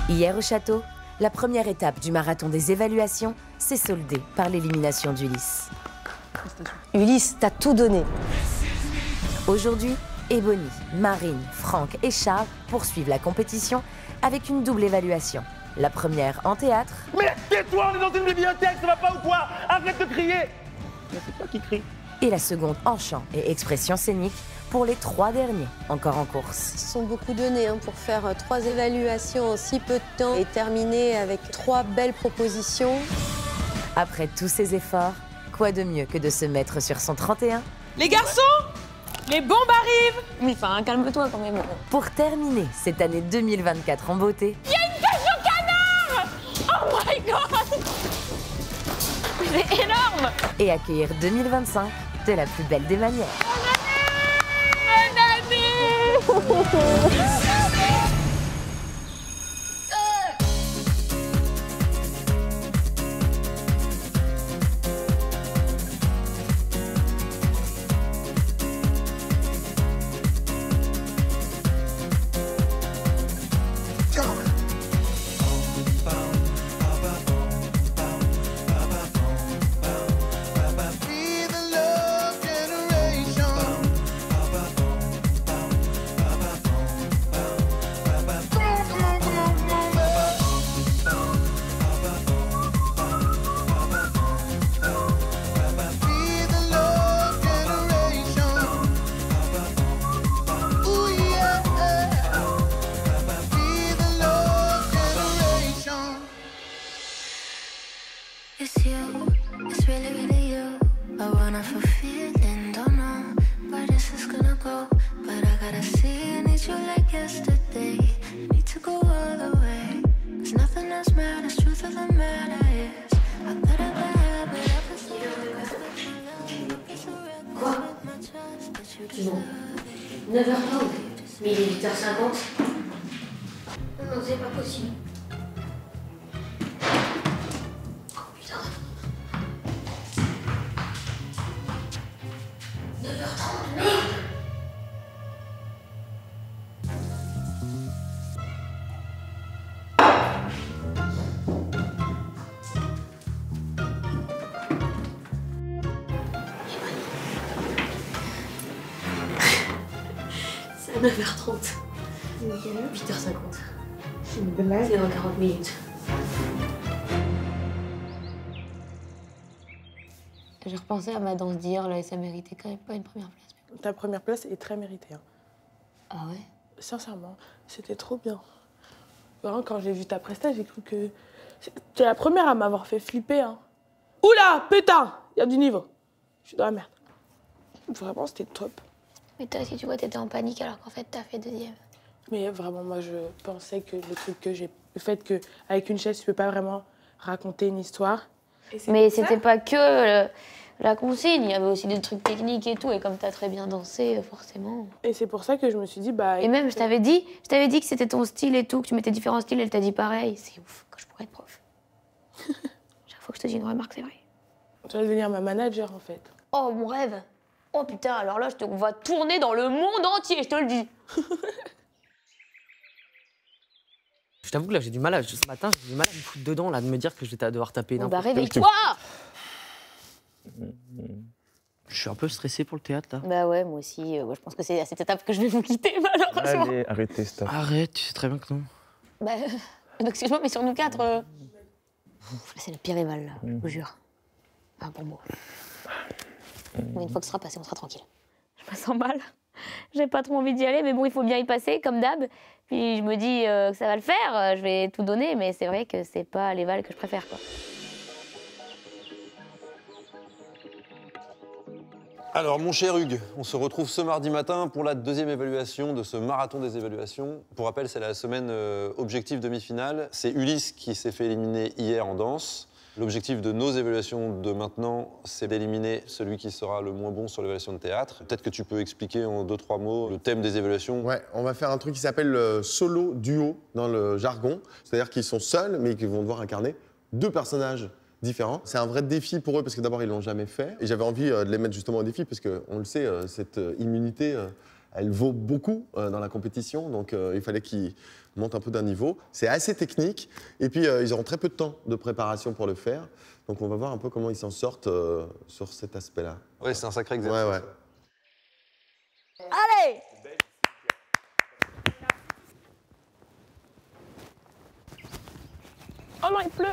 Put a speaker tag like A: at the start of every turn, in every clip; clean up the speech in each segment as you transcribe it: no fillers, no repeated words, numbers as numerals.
A: Hier au château, la première étape du marathon des évaluations s'est soldée par l'élimination d'Ulysse.
B: Ulysse, t'as tout donné.
A: Aujourd'hui, Ebony, Marine, Franck et Charles poursuivent la compétition avec une double évaluation. La première en théâtre.
C: Mais tais-toi, on est dans une bibliothèque, ça va pas ou quoi? Arrête de crier! Mais c'est toi qui crie.
A: Et la seconde en chant et expression scénique pour les 3 derniers encore en course.
B: Ils se sont beaucoup donné pour faire 3 évaluations en si peu de temps et terminer avec 3 belles propositions.
A: Après tous ces efforts, quoi de mieux que de se mettre sur son 31?
D: Les garçons, les bombes arrivent!
B: Oui, enfin, calme-toi quand même.
A: Pour terminer cette année 2024 en beauté.
D: Il y a une pêche au canard! Oh my god! C'est énorme!
A: Et accueillir 2025 de la plus belle des manières.
D: Bonne année!
E: It's you, it's really, really you. I wanna fulfill and don't know where this is gonna go. But I gotta see, I need you like yesterday. Need to go all the way. There's nothing else matters, truth of the matter is I could have had
F: Quoi? Non. 9h30, mais il est 8h50. Non, c'est pas possible. Oh putain. 9h30, merde! C'est à 9h30. 8h50. C'est une blague. C'est dans 40 minutes.
B: J'ai repensé à ma danse d'hier, là, et ça méritait quand même pas une première place.
G: Ta première place est très méritée. Hein.
B: Ah ouais?
G: Sincèrement, c'était trop bien. Vraiment, quand j'ai vu ta prestation, j'ai cru que... Tu es la première à m'avoir fait flipper. Hein. Oula, putain! Il y a du niveau. Je suis dans la merde. Vraiment, c'était top.
F: Mais toi aussi, tu vois, t'étais en panique alors qu'en fait, t'as fait deuxième.
G: Mais vraiment, moi, je pensais que le truc que j'ai... Le fait qu'avec une chaise, tu peux pas vraiment raconter une histoire.
F: Mais c'était pas que la consigne, il y avait aussi des trucs techniques et tout. Et comme t'as très bien dansé, forcément...
G: Et c'est pour ça que je me suis dit, bah...
F: Et même, je t'avais dit que c'était ton style et tout, que tu mettais différents styles, elle t'a dit pareil. C'est ouf, que je pourrais être prof. Chaque fois que je te dis une remarque, c'est vrai.
G: Tu vas devenir ma manager, en fait.
F: Oh, mon rêve! Oh putain, alors là, on va tourner dans le monde entier, je te le dis.
H: Je t'avoue que là, j'ai du mal ce matin, j'ai du mal à me foutre dedans, là, de me dire que je vais devoir taper
F: Bah
H: n'importe quel
F: réveille-toi!
H: Je suis un peu stressé pour le théâtre, là.
F: Bah ouais, moi aussi. Je pense que c'est à cette étape que je vais vous quitter, malheureusement.
C: Allez, arrêtez, stop.
H: Arrête, tu sais très bien que non.
F: Bah, excuse-moi, mais sur nous 4... C'est le pire rival, là, je vous jure. Ah, pour moi. Mais une fois que ce sera passé, on sera tranquille. Je me sens mal. J'ai pas trop envie d'y aller, mais bon, il faut bien y passer, comme d'hab. Puis je me dis que ça va le faire, je vais tout donner, mais c'est vrai que c'est pas les Vals que je préfère, quoi.
I: Alors, mon cher Hugues, on se retrouve ce mardi matin pour la deuxième évaluation de ce marathon des évaluations. Pour rappel, c'est la semaine objectif demi-finale. C'est Ulysse qui s'est fait éliminer hier en danse. L'objectif de nos évaluations de maintenant, c'est d'éliminer celui qui sera le moins bon sur l'évaluation de théâtre. Peut-être que tu peux expliquer en 2-3 mots le thème des évaluations.
J: Ouais, on va faire un truc qui s'appelle le solo duo dans le jargon. C'est-à-dire qu'ils sont seuls, mais qu'ils vont devoir incarner 2 personnages différents. C'est un vrai défi pour eux, parce que d'abord, ils l'ont jamais fait. Et j'avais envie de les mettre justement au défi, parce qu'on le sait, cette immunité elle vaut beaucoup dans la compétition, donc il fallait qu'il monte un peu d'un niveau. C'est assez technique, et puis ils auront très peu de temps de préparation pour le faire. Donc on va voir un peu comment ils s'en sortent sur cet aspect-là.
I: Oui, c'est un sacré exercice.
J: Ouais.
F: Allez!
G: Oh non, il pleut.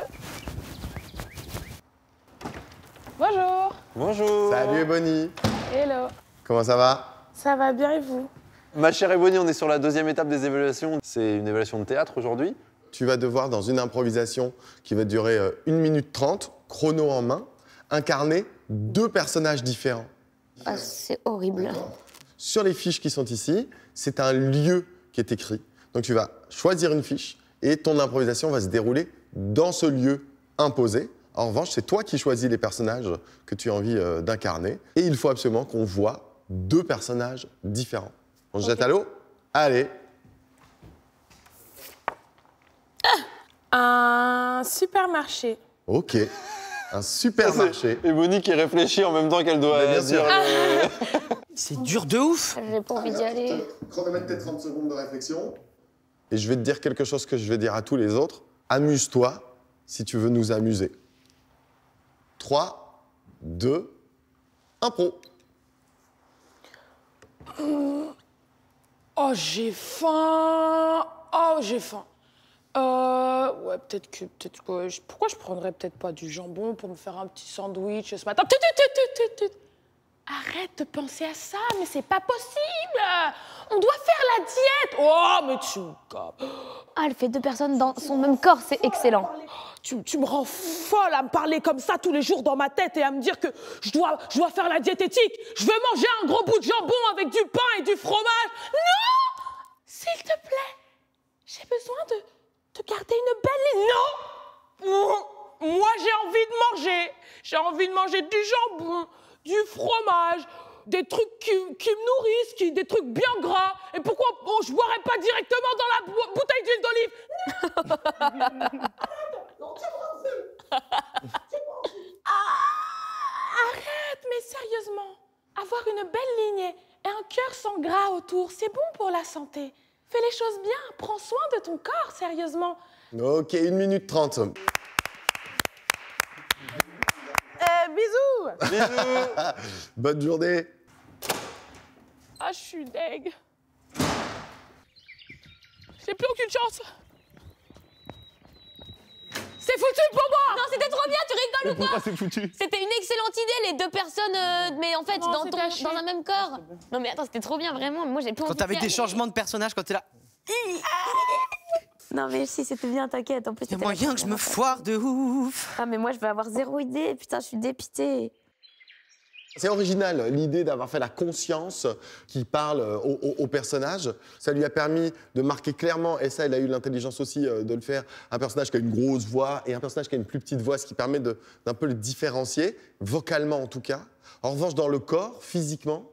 G: Bonjour.
I: Bonjour.
J: Salut Ebony.
G: Hello.
J: Comment ça va?
G: Ça va bien et vous?
I: Ma chère Ebony, on est sur la deuxième étape des évaluations. C'est une évaluation de théâtre aujourd'hui.
J: Tu vas devoir, dans une improvisation qui va durer 1 minute 30, chrono en main, incarner 2 personnages différents.
F: Ah, c'est horrible.
J: Sur les fiches qui sont ici, c'est un lieu qui est écrit. Donc tu vas choisir une fiche et ton improvisation va se dérouler dans ce lieu imposé. En revanche, c'est toi qui choisis les personnages que tu as envie d'incarner. Et il faut absolument qu'on voit 2 personnages différents. On se jette à l'eau? Allez.
G: Un supermarché.
J: Ok. Un supermarché.
I: Ebony qui réfléchit en même temps qu'elle doit
J: Mais bien
I: dire...
H: C'est dur de ouf.
F: J'ai pas envie d'y aller.
J: Chronomètre tes 30 secondes de réflexion. Et je vais te dire quelque chose que je vais dire à tous les autres. Amuse-toi si tu veux nous amuser. 3, 2, impro.
G: Oh, j'ai faim. Oh, j'ai faim. Ouais, peut-être que... Pourquoi je prendrais peut-être pas du jambon pour me faire un petit sandwich ce matin? Arrête de penser à ça, mais c'est pas possible. On doit faire la diète. Oh, mais tu me gâtes.
F: Ah, elle fait 2 personnes dans son même corps, c'est excellent.
G: Tu me rends folle à me parler comme ça tous les jours dans ma tête et à me dire que je dois faire la diététique. Je veux manger un gros bout de jambon avec du pain et du fromage. Non! S'il te plaît, j'ai besoin de garder une belle ligne. Non! Moi, j'ai envie de manger. J'ai envie de manger du jambon, du fromage, des trucs qui me nourrissent, des trucs bien gras. Et pourquoi je boirais pas directement dans la bouteille d'huile d'olive? Non, arrête, mais sérieusement, avoir une belle lignée et un cœur sans gras autour, c'est bon pour la santé. Fais les choses bien, prends soin de ton corps, sérieusement.
J: Ok, 1 minute 30.
G: Bisous.
I: Bisous.
J: Bonne journée.
G: Ah, je suis deg. J'ai plus aucune chance. C'est foutu pour moi.
F: Non, c'était trop bien, tu rigoles ou quoi?
I: Pourquoi c'est foutu?
F: C'était une excellente idée, les 2 personnes, mais en fait,
G: Non,
F: dans
G: c'est caché.
F: un même corps. Non, mais attends, c'était trop bien, vraiment. Moi, j'ai plus envie
H: Quand t'avais
F: de
H: des
F: faire.
H: changements de personnages, quand t'es là.
F: Non, mais si, c'était bien, t'inquiète. En plus,
H: Il y a
F: c'était
H: moyen que je me foire de ouf.
F: Ah, mais moi, je vais avoir 0 idée. Putain, je suis dépitée.
J: C'est original, l'idée d'avoir fait la conscience qui parle au personnage. Ça lui a permis de marquer clairement, et ça, elle a eu l'intelligence aussi de le faire, un personnage qui a une grosse voix et un personnage qui a une plus petite voix, ce qui permet d'un peu le différencier, vocalement en tout cas. En revanche, dans le corps, physiquement,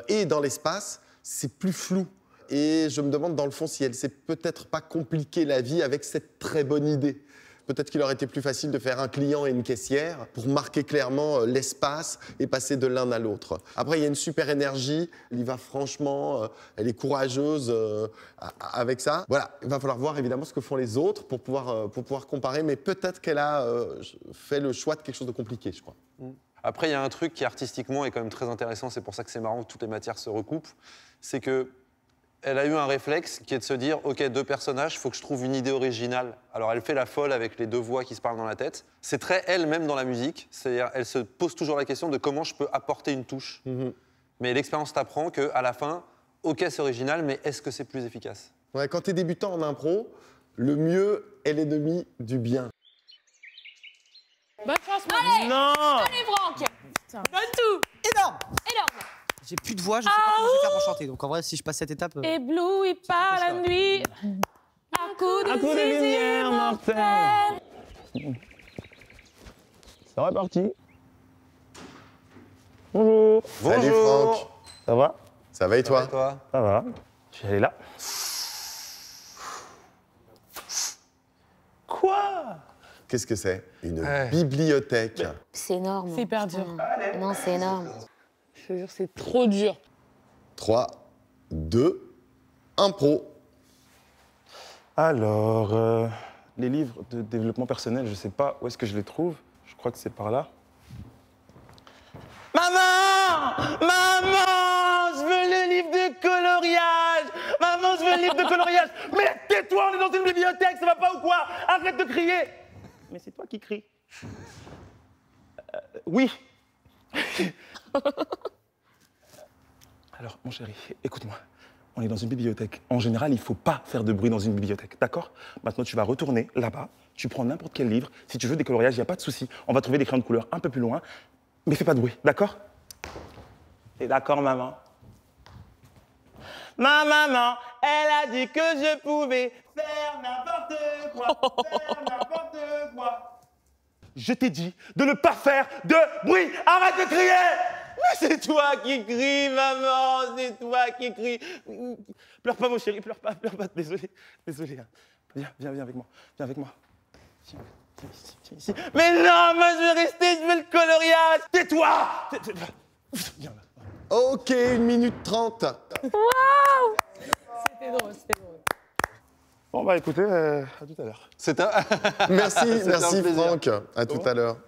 J: et dans l'espace, c'est plus flou. Et je me demande, dans le fond, si elle s'est peut-être pas compliqué la vie avec cette très bonne idée. Peut-être qu'il aurait été plus facile de faire un client et une caissière pour marquer clairement l'espace et passer de l'un à l'autre. Après, il y a une super énergie, elle y va franchement, elle est courageuse avec ça. Voilà, il va falloir voir évidemment ce que font les autres pour pouvoir comparer, mais peut-être qu'elle a fait le choix de quelque chose de compliqué, je crois.
I: Après, il y a un truc qui artistiquement est quand même très intéressant, c'est pour ça que c'est marrant que toutes les matières se recoupent, c'est que elle a eu un réflexe qui est de se dire « Ok, 2 personnages, il faut que je trouve une idée originale. » Alors elle fait la folle avec les 2 voix qui se parlent dans la tête. C'est très elle-même dans la musique, c'est-à-dire elle se pose toujours la question de comment je peux apporter une touche. Mais l'expérience t'apprend qu'à la fin, ok c'est original, mais est-ce que c'est plus efficace?
J: Ouais, quand tu es débutant en impro, le mieux est l'ennemi du bien.
G: Bonne chance,
F: Allez.
G: Non.
F: Allez, Franck.
G: Donne tout.
H: Énorme.
F: Énorme.
H: J'ai plus de voix, je sais pas comment je vais faire pour chanter. Donc en vrai, si je passe cette étape.
G: Ébloui par la nuit, un coup de lumière mortelle.
C: C'est reparti. Bonjour.
J: Salut Franck.
C: Ça va?
J: Ça va et toi?
C: Ça va. Je vais aller là. Quoi?
J: Qu'est-ce que c'est? Une bibliothèque.
F: C'est énorme.
G: C'est hyper dur.
F: Non, c'est énorme.
G: Je te jure, c'est trop dur.
J: 3, 2, impro.
K: Alors, les livres de développement personnel, je sais pas où est-ce que je les trouve. Je crois que c'est par là.
C: Maman! Maman! Je veux le livre de coloriage! Maman, je veux le livre de coloriage! Mais tais-toi, on est dans une bibliothèque, ça va pas ou quoi? Arrête de crier! Mais c'est toi qui cries. Oui.
K: Alors, mon chéri, écoute-moi. On est dans une bibliothèque. En général, il faut pas faire de bruit dans une bibliothèque, d'accord? Maintenant, tu vas retourner là-bas, tu prends n'importe quel livre. Si tu veux des coloriages, il n'y a pas de souci. On va trouver des crayons de couleur un peu plus loin. Mais fais pas de bruit, d'accord? T'es d'accord, maman?
C: Ma maman, elle a dit que je pouvais faire n'importe quoi, faire n'importe quoi. Je t'ai dit de ne pas faire de bruit. Arrête de crier! Mais c'est toi qui cries, maman, c'est toi qui cries. Pleure pas, mon chéri, pleure pas, désolé, désolé. Hein. Viens avec moi, viens avec moi. Viens ici. Mais non, moi je veux rester, je veux le coloriage. Tais-toi! Viens là.
J: Ok, 1 minute 30.
G: Waouh! C'était drôle, c'était drôle.
K: Bon, bah écoutez, à tout à l'heure.
J: Merci Franck. À tout à l'heure.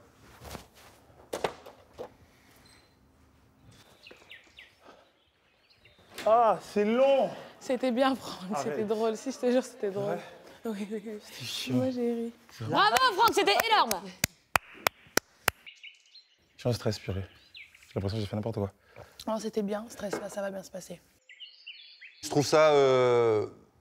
K: Ah, c'est long!
G: C'était bien, Franck, c'était drôle. Si, je te jure, c'était drôle.
K: Ouais.
G: Oui, oui, oui.
K: C'était chiant.
G: Moi, j'ai ri.
F: Bravo, Franck, c'était énorme.
K: Je suis en stress, purée. J'ai l'impression que j'ai fait n'importe quoi.
G: Non, c'était bien, stresse pas, ça va bien se passer.
I: Je trouve ça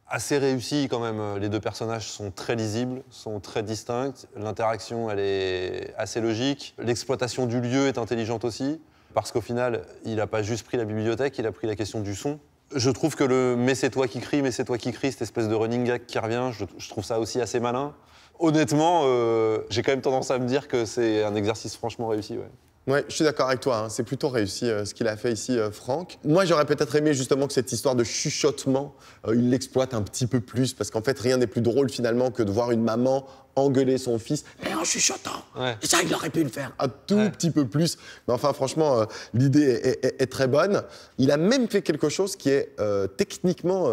I: assez réussi quand même. Les deux personnages sont très lisibles, sont très distincts. L'interaction, elle est assez logique. L'exploitation du lieu est intelligente aussi, parce qu'au final, il n'a pas juste pris la bibliothèque, il a pris la question du son. Je trouve que le « mais c'est toi qui crie, mais c'est toi qui crie », cette espèce de running gag qui revient, je trouve ça aussi assez malin. Honnêtement, j'ai quand même tendance à me dire que c'est un exercice franchement réussi. Ouais.
J: Ouais, je suis d'accord avec toi, hein. C'est plutôt réussi ce qu'il a fait ici, Franck. Moi, j'aurais peut-être aimé justement que cette histoire de chuchotement, il l'exploite un petit peu plus, parce qu'en fait, rien n'est plus drôle finalement que de voir une maman engueuler son fils, mais en chuchotant. Ouais. Et ça, il aurait pu le faire un tout petit peu plus. Mais enfin, franchement, l'idée est très bonne. Il a même fait quelque chose qui est techniquement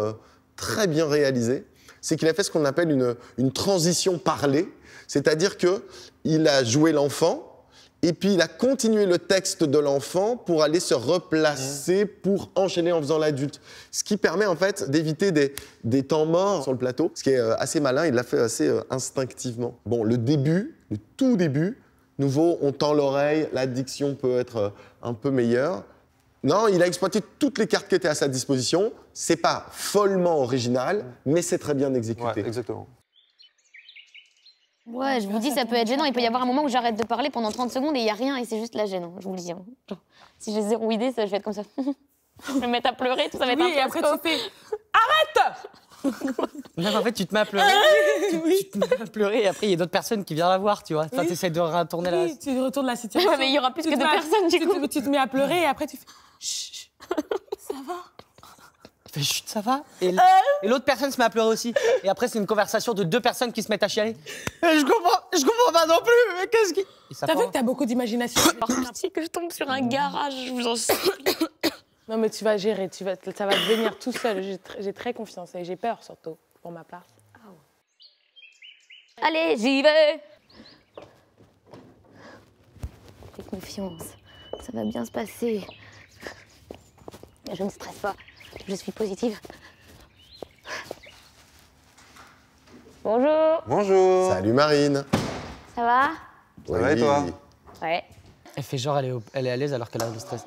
J: très bien réalisé. C'est qu'il a fait ce qu'on appelle une transition parlée, c'est-à-dire qu'il a joué l'enfant, et puis il a continué le texte de l'enfant pour aller se replacer, pour enchaîner en faisant l'adulte. Ce qui permet en fait d'éviter des temps morts sur le plateau, ce qui est assez malin, il l'a fait assez instinctivement. Bon, le tout début, nouveau, on tend l'oreille, la diction peut être un peu meilleure. Non, il a exploité toutes les cartes qui étaient à sa disposition. C'est pas follement original, mais c'est très bien exécuté.
I: Ouais, exactement.
F: Ouais, je vous dis, ça peut être gênant. Il peut y avoir un moment où j'arrête de parler pendant 30 secondes et il n'y a rien et c'est juste la gêne. Je vous le dis. Hein. Genre, si j'ai zéro idée, ça, je vais être comme ça. Je vais me mettre à pleurer, tout ça va être un
G: et après tu fais arrête.
H: Non, en fait, tu te mets à pleurer. Tu te mets à pleurer et après, il y a d'autres personnes qui viennent la voir, tu vois. Enfin, tu essaies de retourner la...
G: Oui, tu retournes la situation.
F: Ouais, mais il y aura plus que deux personnes, du coup.
G: Tu te mets à pleurer et après tu fais chut, ça va.
H: Tu fais chut, ça va. Et l'autre personne se met à pleurer aussi. Et après, c'est une conversation de deux personnes qui se mettent à chialer. Et je comprends pas non plus, mais qu'est-ce qui...
G: T'as vu que t'as beaucoup d'imagination.
F: Si que je tombe sur un garage, je vous en supplie.
G: Non, mais tu vas gérer, ça va devenir tout seul. J'ai très confiance et j'ai peur surtout, pour ma part.
F: Allez, j'y vais. Fais confiance, ça va bien se passer. Je ne stresse pas, je suis positive. Bonjour.
I: Bonjour.
J: Salut Marine.
F: Ça va?
I: Ça va et toi?
F: Ouais.
H: Elle fait genre, elle est à l'aise alors qu'elle a le stress.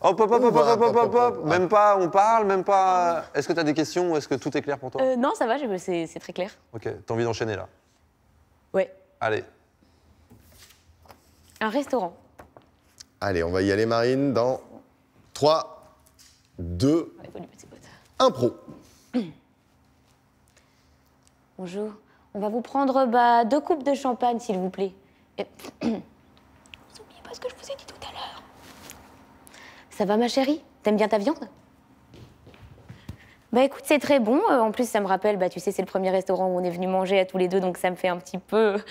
I: Hop, hop, hop, hop, hop, hop, hop, hop. Même pas, on parle, même pas. Est-ce que tu as des questions ou est-ce que tout est clair pour toi?
F: Non, ça va, c'est très clair.
I: Ok, t'as envie d'enchaîner là?
F: Ouais.
I: Allez.
F: Un restaurant.
J: Allez, on va y aller Marine dans 3, 2, impro.
F: Bonjour, on va vous prendre 2 coupes de champagne, s'il vous plaît. Et... N'oubliez pas ce que je vous ai dit tout à l'heure. Ça va, ma chérie? T'aimes bien ta viande? Bah écoute, c'est très bon. En plus, ça me rappelle, tu sais, c'est le premier restaurant où on est venu manger à tous les deux, donc ça me fait un petit peu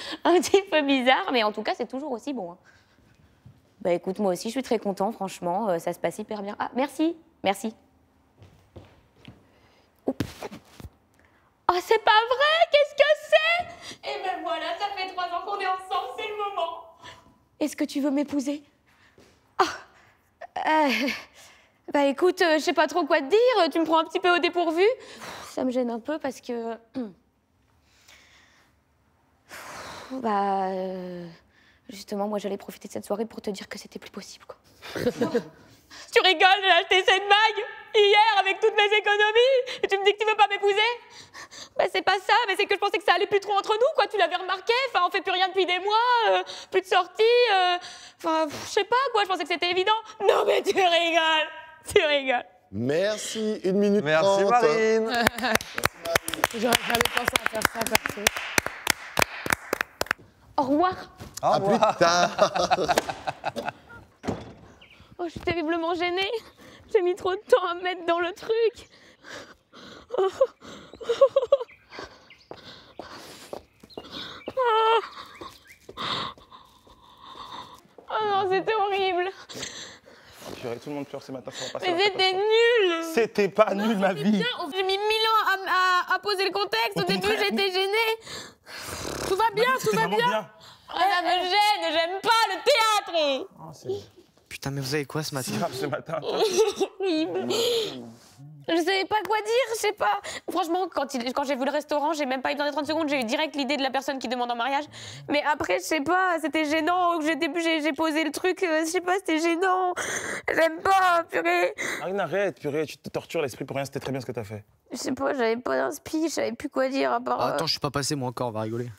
F: bizarre, mais en tout cas, c'est toujours aussi bon. Hein. Bah écoute, moi aussi, je suis très content, franchement, ça se passe hyper bien. Ah, merci. Merci. Oups. Oh, c'est pas vrai! Qu'est-ce que c'est?
D: Et ben voilà, ça fait 3 ans qu'on est ensemble, c'est le moment.
F: Est-ce que tu veux m'épouser? Bah écoute, je sais pas trop quoi te dire, tu me prends un petit peu au dépourvu. Ça me gêne un peu parce que... Justement, moi j'allais profiter de cette soirée pour te dire que c'était plus possible, quoi.
D: Tu rigoles, j'ai acheté cette bague hier avec toutes mes économies et tu me dis que tu veux pas m'épouser?
F: Bah c'est pas ça, mais c'est que je pensais que ça allait plus trop entre nous, quoi, tu l'avais remarqué. Enfin, on fait plus rien depuis des mois, plus de sorties, enfin, je sais pas, quoi, je pensais que c'était évident.
D: Non mais tu rigoles, tu rigoles.
J: Merci, 1 minute
I: Merci
J: 30.
I: Marine.
G: J'aurais jamais pensé à faire ça, perso.
F: Au revoir.
J: À plus tard.
F: Oh, je suis terriblement gênée. J'ai mis trop de temps à me mettre dans le truc. Oh, non, c'était horrible.
K: Purée, tout le monde pleure ce matin, ça va passer.
D: Mais c'était nul.
K: C'était pas nul, ma vie.
D: J'ai mis 1000 ans à poser le contexte. Au début, j'étais gênée. Tout va bien, tout va bien. Ça me gêne, j'aime pas le théâtre.
H: Putain, mais vous avez quoi ce matin?
K: Ce matin.
F: Horrible. Je savais pas quoi dire, je sais pas. Franchement, quand j'ai vu le restaurant, j'ai même pas eu besoin des 30 secondes, j'ai eu direct l'idée de la personne qui demande en mariage. Mais après, je sais pas, c'était gênant. Au début, j'ai posé le truc, je sais pas, c'était gênant. J'aime pas, purée.
K: Marine, arrête, purée, tu te tortures l'esprit pour rien, c'était très bien ce que t'as fait.
F: Je sais pas, j'avais pas d'inspi, je savais plus quoi dire à part...
H: Attends, je suis pas passé moi encore, on va rigoler.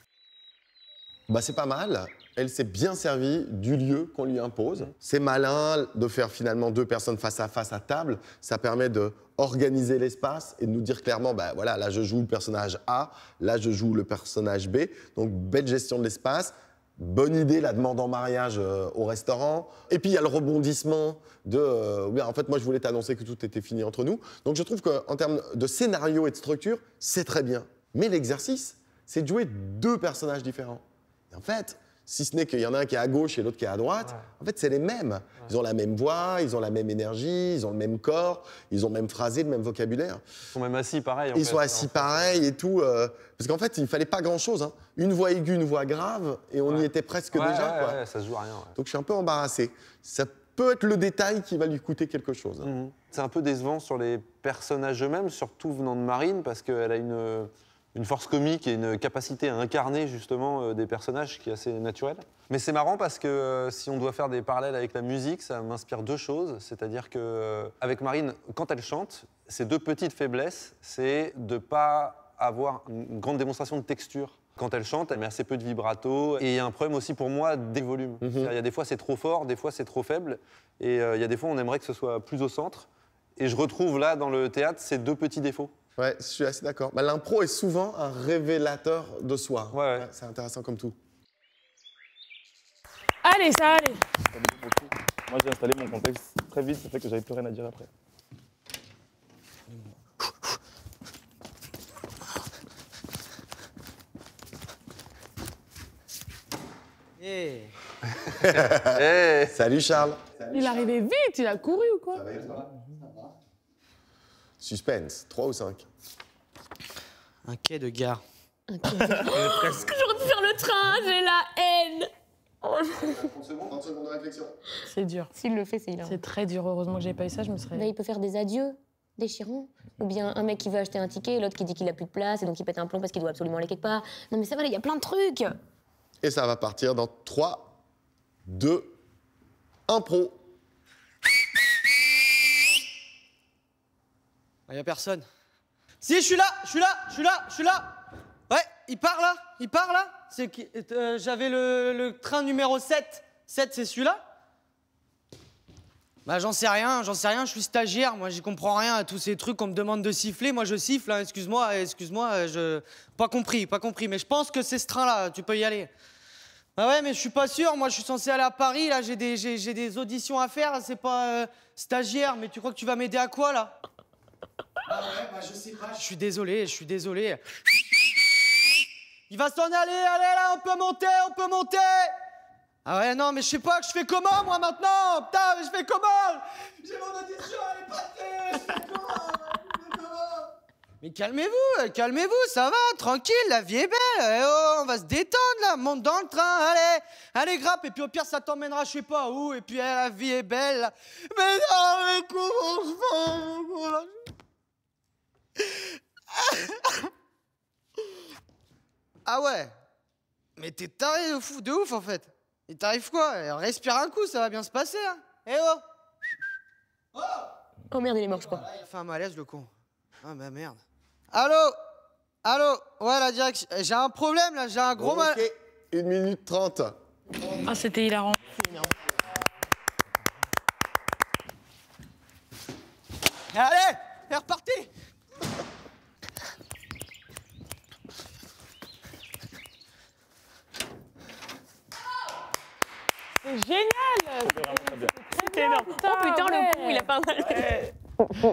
J: Bah c'est pas mal. Elle s'est bien servie du lieu qu'on lui impose. C'est malin de faire finalement 2 personnes face à table. Ça permet de organiser l'espace et de nous dire clairement, bah voilà, là je joue le personnage A, là je joue le personnage B. Donc belle gestion de l'espace. Bonne idée, la demande en mariage au restaurant. Et puis il y a le rebondissement de oui, en fait moi je voulais t'annoncer que tout était fini entre nous. Donc je trouve qu'en termes de scénario et de structure, c'est très bien. Mais l'exercice, c'est de jouer 2 personnages différents. Et en fait, si ce n'est qu'il y en a un qui est à gauche et l'autre qui est à droite, en fait, c'est les mêmes. Ils ont la même voix, ils ont la même énergie, ils ont le même corps, ils ont le même phrasé, le même vocabulaire.
I: Ils sont même assis pareil.
J: Ils sont assis pareil et tout. Parce qu'en fait, il ne fallait pas grand-chose. Hein. Une voix aiguë, une voix grave, et on y était presque déjà. Quoi.
I: Ouais, ça se joue à rien.
J: Donc je suis un peu embarrassé. Ça peut être le détail qui va lui coûter quelque chose.
I: C'est un peu décevant sur les personnages eux-mêmes, surtout venant de Marine, parce qu'elle a une force comique et une capacité à incarner justement des personnages qui est assez naturelle. Mais c'est marrant parce que si on doit faire des parallèles avec la musique, ça m'inspire 2 choses. C'est-à-dire qu'avec Marine, quand elle chante, ses 2 petites faiblesses, c'est de ne pas avoir une grande démonstration de texture. Quand elle chante, elle met assez peu de vibrato. Et il y a un problème aussi pour moi des volumes. Il y a des fois c'est trop fort, des fois c'est trop faible. Et il y a des fois on aimerait que ce soit plus au centre. Et je retrouve là dans le théâtre ces 2 petits défauts.
J: Ouais, je suis assez d'accord. Bah, l'impro est souvent un révélateur de soi.
I: Ouais.
J: C'est intéressant comme tout.
G: Allez, ça allait.
K: Moi, j'ai installé mon contexte très vite, ça fait que j'avais plus rien à dire après.
H: Hey.
J: Hey. Salut Charles.
G: Il est arrivé vite, il a couru ou quoi?
J: Suspense, 3 ou 5?
H: Un quai de gare.
D: J'aurais pu faire le train, j'ai la haine.
J: 30 secondes de réflexion.
G: C'est dur.
F: S'il le fait, c'est hilarant.
G: C'est très dur. Heureusement que j'ai pas eu ça, je me serais...
F: Là, il peut faire des adieux déchirants. Ou bien un mec qui veut acheter un ticket, l'autre qui dit qu'il a plus de place et donc il pète un plomb parce qu'il doit absolument aller quelque part. Non mais ça va, il y a plein de trucs.
J: Et ça va partir dans 3, 2, impro.
H: Il y a personne. Si, je suis là. Ouais, il part là. C'est qui j'avais le train numéro 7. 7, c'est celui-là? Bah j'en sais rien, je suis stagiaire, moi j'y comprends rien à tous ces trucs qu'on me demande de siffler, moi je siffle, hein, excuse-moi, je... Pas compris, mais je pense que c'est ce train-là, tu peux y aller. Bah ouais, mais je suis pas sûr, moi je suis censé aller à Paris, là j'ai des auditions à faire, c'est pas stagiaire, mais tu crois que tu vas m'aider à quoi là? Ah ouais, bah je sais pas, je suis désolé. Il va s'en aller, allez là, on peut monter. Ah ouais, non, mais je sais pas, je fais comment, moi, maintenant? Putain, mais je fais comment? J'ai mon audition, elle est passée, je fais comment? Mais calmez-vous, ça va, tranquille, la vie est belle. Eh oh, on va se détendre, là, monte dans le train, allez, grappe. Et puis au pire, ça t'emmènera je sais pas où, et puis la vie est belle. Là. Mais non, mais comment je fais? Ah ouais, mais t'es taré de ouf, en fait. Il t'arrive quoi? Respire un coup, ça va bien se passer, hein. Eh oh!
F: Oh merde, il est mort, je crois.
H: Ah, il a fait un malaise, le con. Ah bah merde. Allô? Ouais, la direction. J'ai un problème, là, j'ai un gros mal...
J: Ok, 1 minute 30.
D: Ah, c'était hilarant.
H: Allez, c'est reparti.
G: C'est génial.
D: C'était énorme. Oh putain, le con, il a pas mal.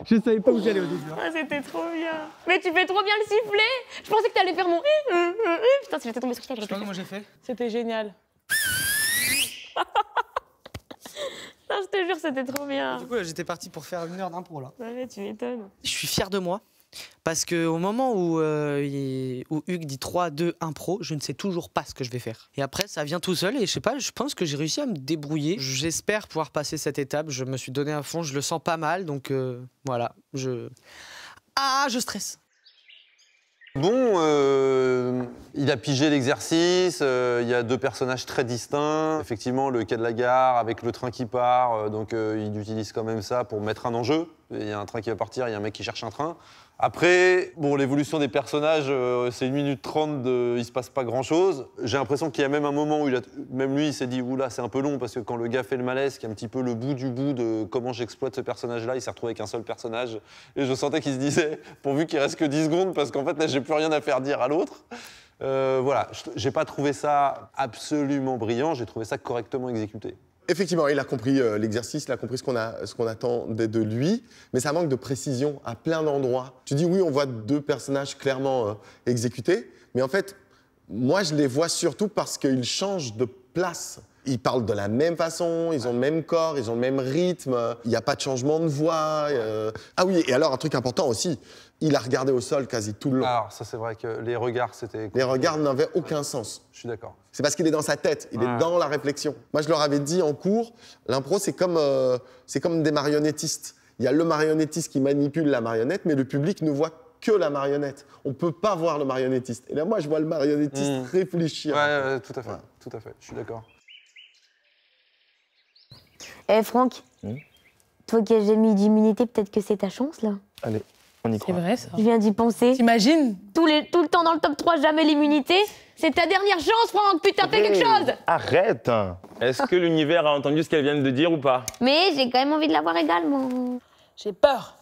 C: Je savais pas où j'allais au début.
D: Ah, c'était trop bien. Mais tu fais trop bien le sifflet. Je pensais que t'allais faire mon... Putain, si j'étais tombée sur ça,
H: Je sais pas comment j'ai fait.
G: C'était génial.
D: Non, je te jure, c'était trop bien.
H: Du coup, là, j'étais parti pour faire 1 heure d'impro, là.
D: Ouais, tu m'étonnes.
H: Je suis fier de moi. Parce qu'au moment où Hugues dit 3, 2, impro, je ne sais toujours pas ce que je vais faire. Et après, ça vient tout seul et je sais pas, je pense que j'ai réussi à me débrouiller. J'espère pouvoir passer cette étape. Je me suis donné à fond, je le sens pas mal, donc voilà. Ah, je stresse.
I: Bon, il a pigé l'exercice, il y a 2 personnages très distincts. Effectivement, le quai de la gare avec le train qui part, donc il utilise quand même ça pour mettre un enjeu. Il y a un train qui va partir, il y a un mec qui cherche un train. Après, bon, l'évolution des personnages, c'est 1 minute 30, il se passe pas grand-chose. J'ai l'impression qu'il y a même un moment où même lui, il s'est dit « Oula, c'est un peu long » parce que quand le gars fait le malaise, qui est un petit peu le bout du bout de comment j'exploite ce personnage-là, il s'est retrouvé avec un seul personnage. Et je sentais qu'il se disait « Pourvu qu'il reste que 10 secondes parce qu'en fait, là, j'ai plus rien à faire dire à l'autre. » Voilà, j'ai pas trouvé ça absolument brillant, j'ai trouvé ça correctement exécuté.
J: Effectivement, il a compris l'exercice, il a compris ce qu'on attendait de lui, mais ça manque de précision à plein d'endroits. Tu dis oui, on voit 2 personnages clairement exécutés, mais en fait, moi je les vois surtout parce qu'ils changent de place. Ils parlent de la même façon, ils ont le même corps, ils ont le même rythme, il n'y a pas de changement de voix. Ah oui, et alors un truc important aussi, il a regardé au sol quasi tout le long.
I: Alors ça c'est vrai que les regards c'était...
J: Les regards n'avaient aucun sens.
I: Je suis d'accord.
J: C'est parce qu'il est dans sa tête, il est dans la réflexion. Moi je leur avais dit en cours, l'impro c'est comme des marionnettistes. Il y a le marionnettiste qui manipule la marionnette, mais le public ne voit que la marionnette. On ne peut pas voir le marionnettiste. Et là moi je vois le marionnettiste réfléchir.
I: Ouais, tout à fait, tout à fait, je suis d'accord.
F: Eh Franck, toi qui as jamais eu d'immunité, peut-être que c'est ta chance là.
K: Allez, on y croit.
G: C'est vrai ça.
F: Je viens d'y penser.
G: T'imagines?
F: Tout le temps dans le top 3, jamais l'immunité. C'est ta dernière chance, Franck. Putain, fais quelque chose.
K: Arrête. Est-ce que l'univers a entendu ce qu'elle vient de dire ou pas?
F: Mais j'ai quand même envie de l'avoir également.
G: J'ai peur.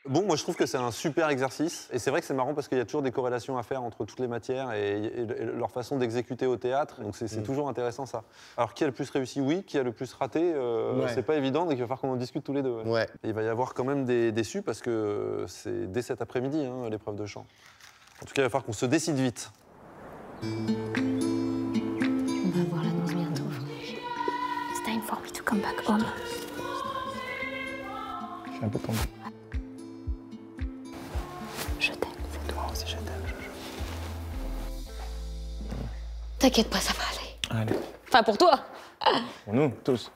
I: Bon, moi je trouve que c'est un super exercice et c'est vrai que c'est marrant parce qu'il y a toujours des corrélations à faire entre toutes les matières et leur façon d'exécuter au théâtre, donc c'est toujours intéressant ça. Alors qui a le plus réussi? Oui, qui a le plus raté? C'est pas évident, donc il va falloir qu'on en discute tous les deux.
J: Ouais.
I: Et il va y avoir quand même des déçus parce que c'est dès cet après-midi hein, l'épreuve de chant. En tout cas, il va falloir qu'on se décide vite.
F: On va avoir l'annonce bientôt, Franck. It's time for me to come back home.
K: Je suis un peu tendu.
F: Je t'aime.
K: Toi aussi, je t'aime, Jojo.
F: T'inquiète pas, ça va aller.
K: Allez.
F: Enfin, pour toi.
K: Pour nous, tous.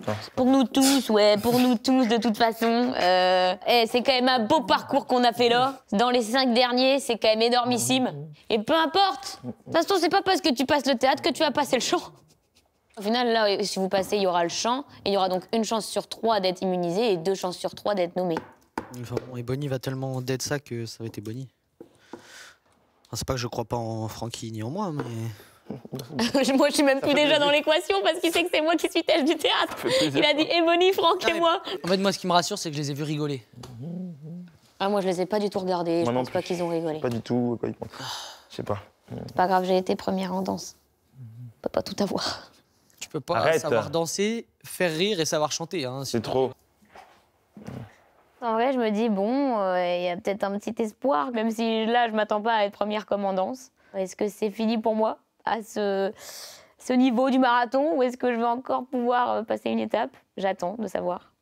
K: Non,
F: Pour nous tous, ouais, pour nous tous de toute façon. C'est quand même un beau parcours qu'on a fait là. Dans les 5 derniers, c'est quand même énormissime. Et peu importe. De toute façon, c'est pas parce que tu passes le théâtre que tu vas passer le chant. Au final, là, si vous passez, il y aura le chant. Et il y aura donc 1 chance sur 3 d'être immunisé et 2 chances sur 3 d'être nommé.
H: Enfin, bon, et Bonnie va tellement dead ça que ça va être Bonnie. Enfin, c'est pas que je crois pas en Francky ni en moi, mais...
F: Moi, je suis même plus déjà dans l'équation parce qu'il sait que c'est moi qui suis têche du théâtre. Il a dit Ebony, Franck et moi.
H: En fait, moi, ce qui me rassure, c'est que je les ai vus rigoler.
F: Ah, moi, je les ai pas du tout regardés. Je pense pas qu'ils ont rigolé.
K: Pas du tout, quoi, je sais pas.
F: C'est pas grave, j'ai été première en danse. On peut pas tout avoir.
H: Tu peux pas savoir danser, faire rire et savoir chanter. Hein,
K: c'est trop.
F: En vrai, je me dis, bon, il y a peut-être un petit espoir, même si là, je m'attends pas à être première comme en danse. Est-ce que c'est fini pour moi à ce ce niveau du marathon ou est-ce que je vais encore pouvoir passer une étape? J'attends de savoir.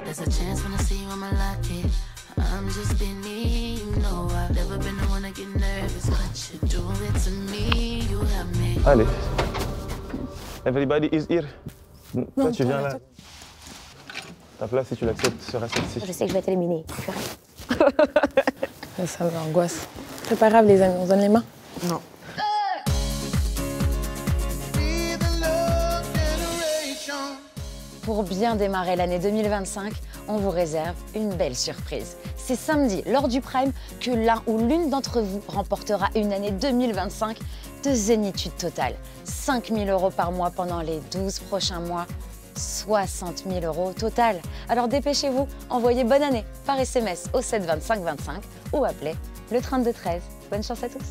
E: There's a chance when I see you, I'ma lock it. I'm just being me, you know I've never been the one to get nervous, but you do it to me, you have me.
K: Allez. Everybody is here. Toi, tu viens là. Ta place, si tu l'acceptes, sera celle-ci.
F: Je sais que je vais être éliminée.
G: Ça m'angoisse. C'est pas grave, les amis, on donne les mains.
H: Non.
A: Pour bien démarrer l'année 2025, on vous réserve une belle surprise. C'est samedi, lors du Prime, que l'un ou l'une d'entre vous remportera une année 2025 de zénitude totale. 5 000 € par mois pendant les 12 prochains mois, 60 000 € au total. Alors dépêchez-vous, envoyez bonne année par SMS au 7 25 25 ou appelez le 32 13. Bonne chance à tous.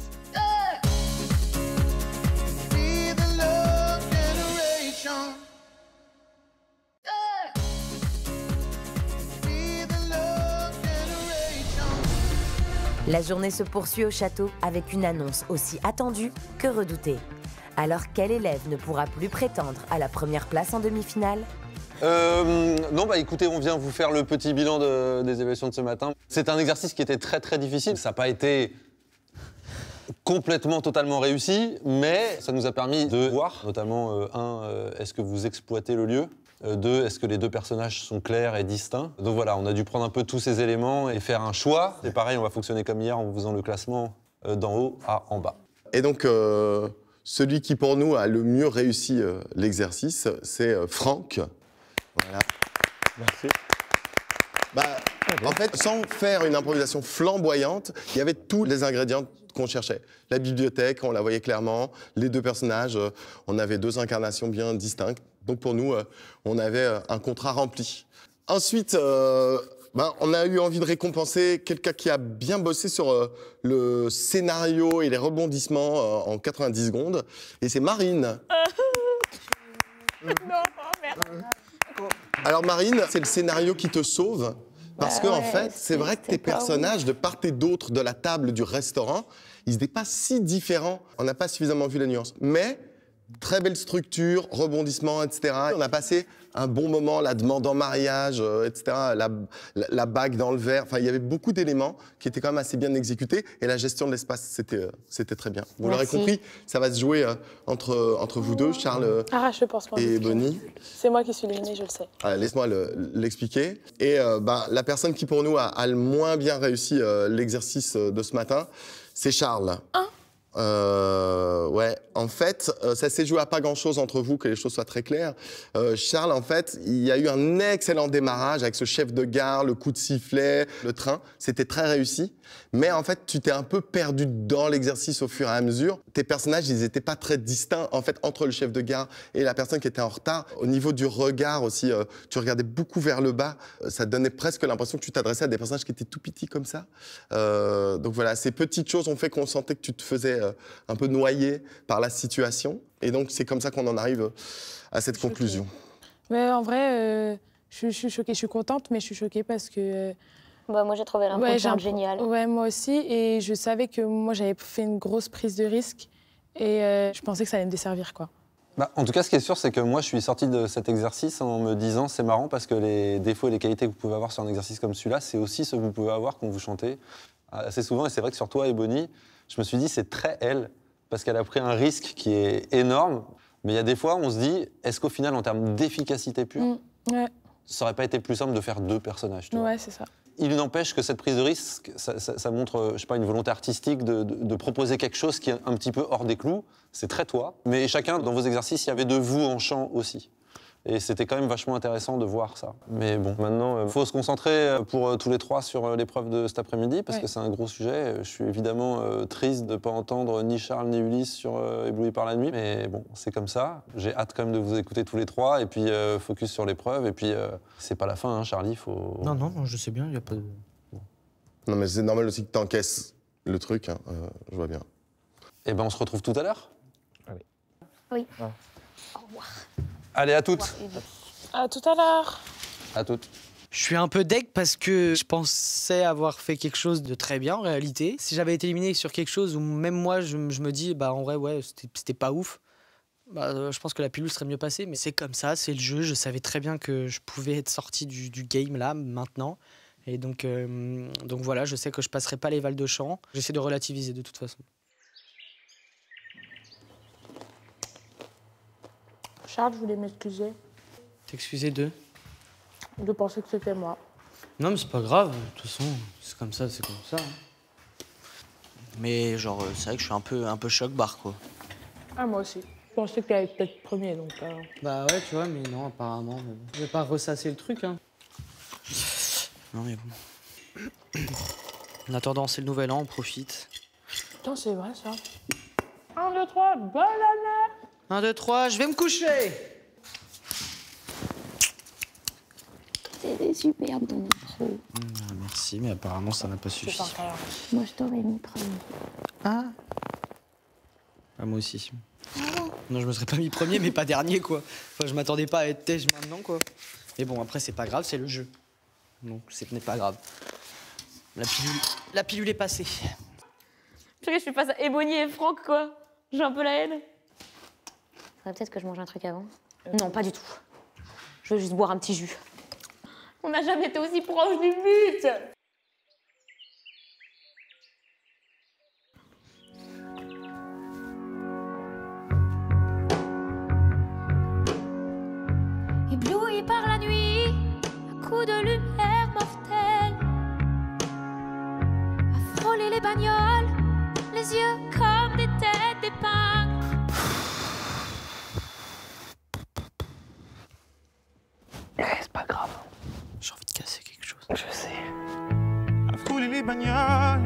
A: La journée se poursuit au château avec une annonce aussi attendue que redoutée. Alors quel élève ne pourra plus prétendre à la première place en demi-finale?
I: Non, bah écoutez, on vient vous faire le petit bilan des évaluations de ce matin. C'est un exercice qui était très très difficile. Ça n'a pas été complètement, totalement réussi, mais ça nous a permis de voir, notamment, est-ce que vous exploitez le lieu? 2, est-ce que les deux personnages sont clairs et distincts? Donc voilà, on a dû prendre un peu tous ces éléments et faire un choix. Et pareil, on va fonctionner comme hier en vous faisant le classement d'en haut à en bas.
J: Et donc, celui qui pour nous a le mieux réussi l'exercice, c'est Franck. Voilà.
K: Merci.
J: En fait, sans faire une improvisation flamboyante, il y avait tous les ingrédients qu'on cherchait. La bibliothèque, on la voyait clairement. Les deux personnages, on avait deux incarnations bien distinctes. Donc pour nous, on avait un contrat rempli. Ensuite, on a eu envie de récompenser quelqu'un qui a bien bossé sur le scénario et les rebondissements en 90 secondes. Et c'est Marine.
D: Non, oh merde.
J: Alors Marine, c'est le scénario qui te sauve. Parce qu'en fait, c'est vrai que tes personnages, de part et d'autre de la table du restaurant, ils n'étaient pas si différents. On n'a pas suffisamment vu la nuance. Mais très belle structure, rebondissement, etc. On a passé un bon moment, la demande en mariage, etc., la bague dans le verre. Enfin, il y avait beaucoup d'éléments qui étaient quand même assez bien exécutés. Et la gestion de l'espace, c'était très bien. Vous l'aurez compris, ça va se jouer entre vous deux, Charles et Bonnie.
G: C'est moi qui suis éliminée, je le sais.
J: Laisse-moi l'expliquer. Et la personne qui, pour nous, a le moins bien réussi l'exercice de ce matin, c'est Charles. Ouais, en fait, ça s'est joué à pas grand-chose entre vous, que les choses soient très claires. Charles, en fait, il y a eu un excellent démarrage avec ce chef de gare, le coup de sifflet, le train. C'était très réussi. Mais en fait, tu t'es un peu perdu dans l'exercice au fur et à mesure. Tes personnages, ils n'étaient pas très distincts, en fait, entre le chef de gare et la personne qui était en retard. Au niveau du regard aussi, tu regardais beaucoup vers le bas. Ça donnait presque l'impression que tu t'adressais à des personnages qui étaient tout petits comme ça. Donc voilà, ces petites choses ont fait qu'on sentait que tu te faisais un peu noyé par la situation. Et donc, c'est comme ça qu'on en arrive à cette conclusion.
G: Mais en vrai, je suis choquée. Je suis contente, mais je suis choquée parce que...
F: moi, j'ai trouvé l'impression géniale.
G: Ouais, moi aussi. Et je savais que moi, j'avais fait une grosse prise de risque. Et je pensais que ça allait me desservir, quoi.
I: En tout cas, ce qui est sûr, c'est que moi, je suis sorti de cet exercice en me disant, c'est marrant parce que les défauts et les qualités que vous pouvez avoir sur un exercice comme celui-là, c'est aussi ce que vous pouvez avoir quand vous chantez assez souvent. Et c'est vrai que sur toi et Bonnie, je me suis dit, c'est très elle, parce qu'elle a pris un risque qui est énorme. Mais il y a des fois, on se dit, est-ce qu'au final, en termes d'efficacité pure, ça n'aurait pas été plus simple de faire deux personnages, tu vois.
G: Ouais, c'est ça.
I: Il n'empêche que cette prise de risque, ça montre, je sais pas, une volonté artistique de proposer quelque chose qui est un petit peu hors des clous. C'est très toi. Mais chacun, dans vos exercices, il y avait de vous en chant aussi. Et c'était quand même vachement intéressant de voir ça. Mais bon, maintenant, il faut se concentrer pour tous les trois sur l'épreuve de cet après-midi, parce que c'est un gros sujet. Je suis évidemment triste de ne pas entendre ni Charles ni Ulysse sur Ébloui par la nuit. Mais bon, c'est comme ça. J'ai hâte quand même de vous écouter tous les trois, et puis focus sur l'épreuve. Et puis, c'est pas la fin, hein, Charlie, il faut...
H: Non, je sais bien, il n'y a pas de...
J: Non, mais c'est normal aussi que tu encaisses le truc, hein, je vois bien.
I: Eh ben, on se retrouve tout à l'heure.
K: Allez.
F: Oui.
K: Ah.
F: Au revoir.
I: Allez, à toutes.
G: À tout à l'heure.
I: À toutes.
H: Je suis un peu deg parce que je pensais avoir fait quelque chose de très bien en réalité. Si j'avais été éliminé sur quelque chose où même moi je me dis bah en vrai ouais c'était pas ouf, bah, je pense que la pilule serait mieux passée. Mais c'est comme ça, c'est le jeu. Je savais très bien que je pouvais être sorti du game là maintenant. Et donc voilà, je sais que je passerai pas les Val de Champ. J'essaie de relativiser de toute façon.
G: Charles, je voulais m'excuser
H: T'excuser d'eux?
G: de penser que c'était moi.
H: Non mais c'est pas grave, de toute façon, c'est comme ça, c'est comme ça. Mais genre, c'est vrai que je suis un peu choc-barre, quoi.
G: Ah, moi aussi. Je pensais que t'allais peut-être premier, donc...
H: Bah ouais, tu vois, mais non, apparemment. Mais bon. Je vais pas ressasser le truc, hein. Non mais bon. En attendant, c'est le nouvel an, on profite.
G: Putain, c'est vrai, ça. 1, 2, 3, bonne année!
H: 1, 2, 3, je vais me coucher!
F: C'était superbe ton intro.
H: Merci, mais apparemment, ça n'a pas suffi.
F: Moi, je t'aurais mis premier.
H: Ah. Ah, moi aussi. Non, je me serais pas mis premier, mais pas dernier, quoi. Enfin, je m'attendais pas à être têche maintenant, quoi. Mais bon, après, c'est pas grave, c'est le jeu. Donc, ce n'est pas grave. La pilule est passée.
D: Je suis face à Ebony et Franck, quoi. J'ai un peu la haine.
F: Faudrait peut-être que je mange un truc avant. Non, pas du tout. Je veux juste boire un petit jus.
D: On n'a jamais été aussi proche du but.
E: Ébloui par la nuit, à coups de lumière mortelle, à frôler les bagnoles, les yeux comme des têtes d'épingle.
H: C'est pas grave. J'ai envie de casser quelque chose. Je sais.
C: À frôler les bagnoles,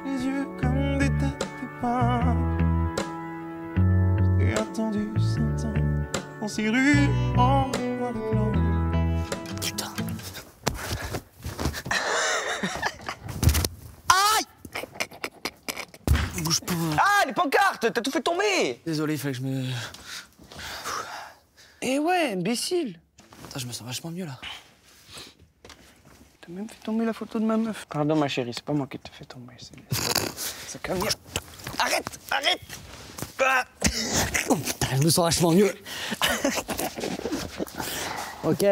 C: les yeux comme des têtes d'épingle. J'ai attendu 100 ans dans ces rues en noir blanc.
H: Putain. Aïe! Bouge pas.
L: Ah, les pancartes, t'as tout fait tomber!
H: Désolé, il fallait que je me...
L: Eh ouais, imbécile!
H: Putain, je me sens vachement mieux là.
L: T'as même fait tomber la photo de ma meuf. Pardon, ma chérie, c'est pas moi qui t'ai fait tomber. C'est Camille. Arrête! Arrête! Ah.
H: Oh putain, je me sens vachement mieux. Ok.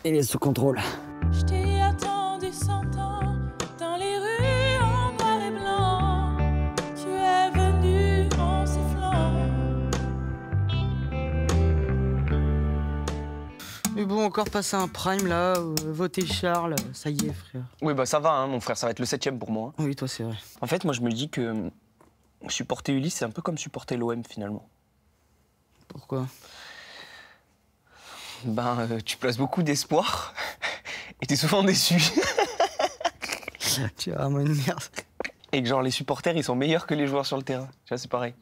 H: Il est sous contrôle.
E: Je t'ai attendu 100 ans dans les rues en noir et blanc. Tu es venu en sifflant.
H: Mais bon, encore passer un prime là, voter Charles, ça y est frère.
L: Oui, bah ça va, hein, mon frère, ça va être le 7e pour moi.
H: Oui, toi c'est vrai.
L: En fait, moi je me dis que supporter Ulysse, c'est un peu comme supporter l'OM finalement.
H: Pourquoi?
L: Ben, tu places beaucoup d'espoir et t'es souvent déçu.
H: Tu es vraiment une merde.
L: Et que genre les supporters, ils sont meilleurs que les joueurs sur le terrain. Tu vois, c'est pareil.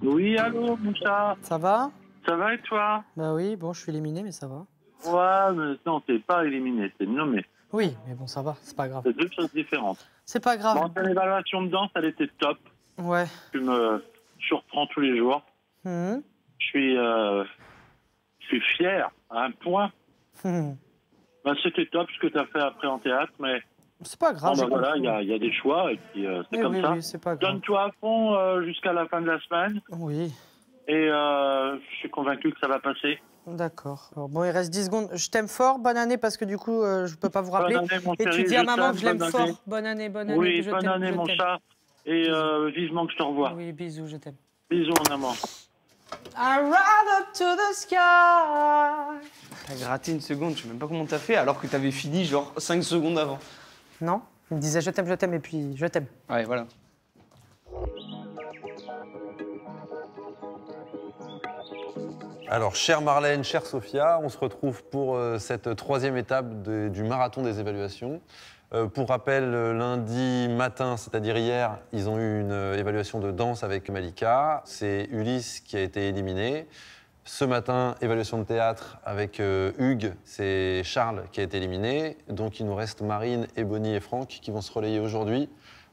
M: Oui, allô, mon chat.
H: Ça va?
M: Ça va et toi?
H: Bah oui, bon, je suis éliminé, mais ça va.
M: Ouais, mais non, t'es pas éliminé, t'es nommé.
H: Oui, mais bon, ça va, c'est pas grave.
M: C'est deux choses différentes.
H: C'est pas grave.
M: Bon, ton évaluation de danse, elle était top.
H: Ouais.
M: Tu me surprends tous les jours.
H: Mhm.
M: Je suis fier, à un point.
H: Mhm.
M: Ben, c'était top ce que t'as fait après en théâtre, mais...
H: C'est pas grave.
M: Bon, ben voilà, il y a des choix, et puis c'est comme ça.
H: Oui, c'est pas grave.
M: Donne-toi à fond jusqu'à la fin de la semaine.
H: Oui.
M: Et je suis convaincu que ça va passer.
H: D'accord. Alors, bon, il reste 10 secondes. Je t'aime fort, bonne année, parce que du coup, je peux pas vous rappeler.
M: Bonne année, mon
H: Et tu
M: chéri,
H: dis à
M: je
H: maman
M: t'aime,
H: que je l'aime
M: bonne
H: fort.
M: année.
H: Bonne année, bonne année.
M: Oui,
H: je
M: bonne
H: t'aime,
M: année,
H: je
M: mon
H: t'aime.
M: chat. Et vivement que je te revois.
H: Oui, bisous, je t'aime.
M: Bisous, mon amour.
H: I ride up to the sky.
L: T'as gratté une seconde, je sais même pas comment t'as fait, alors que t'avais fini genre 5 secondes avant.
H: Non, il me disait je t'aime, et puis je t'aime.
L: Ouais, voilà.
I: Alors, chère Marlène, chère Sophia, on se retrouve pour cette 3e étape du marathon des évaluations. Pour rappel, lundi matin, c'est-à-dire hier, ils ont eu une évaluation de danse avec Malika. C'est Ulysse qui a été éliminé. Ce matin, évaluation de théâtre avec Hugues. C'est Charles qui a été éliminé. Donc, il nous reste Marine, Ebony et Franck qui vont se relayer aujourd'hui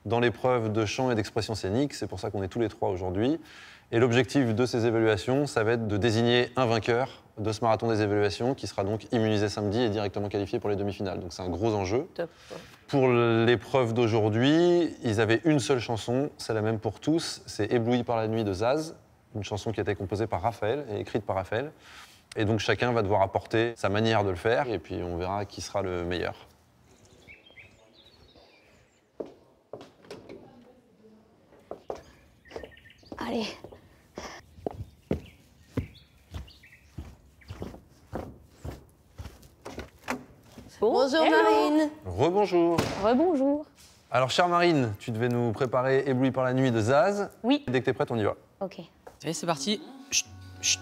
I: dans l'épreuve de chant et d'expression scénique. C'est pour ça qu'on est tous les 3 aujourd'hui. Et l'objectif de ces évaluations, ça va être de désigner un vainqueur de ce marathon des évaluations qui sera donc immunisé samedi et directement qualifié pour les demi-finales. Donc c'est un gros enjeu.
B: Top.
I: Pour l'épreuve d'aujourd'hui, ils avaient une seule chanson, c'est la même pour tous, c'est Ébloui par la nuit de Zaz, une chanson qui a été composée par Raphaël et écrite par Raphaël. Et donc chacun va devoir apporter sa manière de le faire et puis on verra qui sera le meilleur.
F: Allez.
B: Bonjour Marine.
I: Rebonjour.
F: Rebonjour.
I: Alors chère Marine, tu devais nous préparer Ébloui par la nuit de Zaz.
F: Oui.
I: Dès que t'es prête, on y va.
F: Ok.
H: Allez, c'est parti. Chut, chut.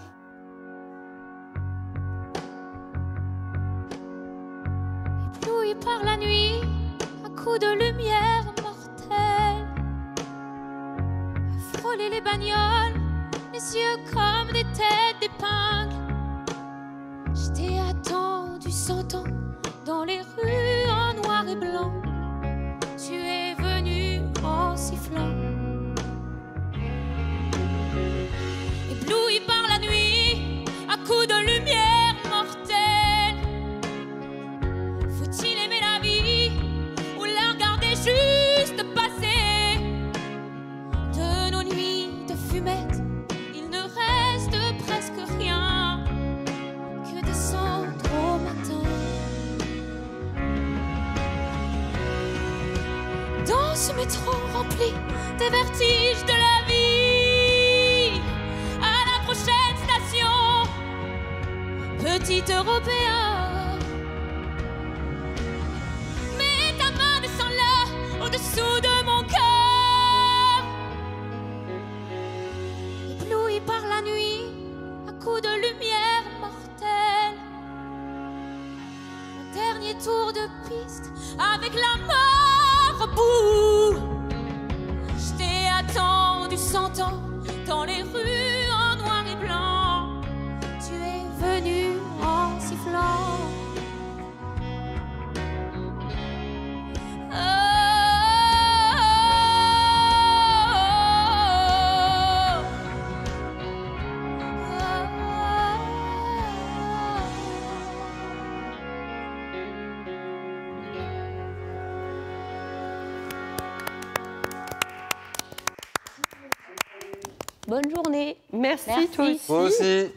E: Ébloui par la nuit, à coups de lumière mortelle, à frôler les bagnoles, les yeux comme des têtes d'épingle. Je t'ai attendu 100 ans dans les rues en noir et blanc. Tu es venu en sifflant. Ébloui par la nuit, à coups de lumière mortelle. Faut-il aimer la vie ou la regarder juste passer? De nos nuits de fumette, il ne reste presque rien que descendre au matin. Dans ce métro rempli des vertiges de la vie, à la prochaine station, petit Européen, mets ta main, descends-la au-dessous de mon cœur. Ébloui par la nuit, à coups de lumière mortelle, un dernier tour de piste avec la mort au bout. Je t'ai attendu 100 ans dans les rues en noir et blanc. Tu es venu en sifflant.
F: Bonne journée.
B: Merci, toi aussi.
I: Moi aussi.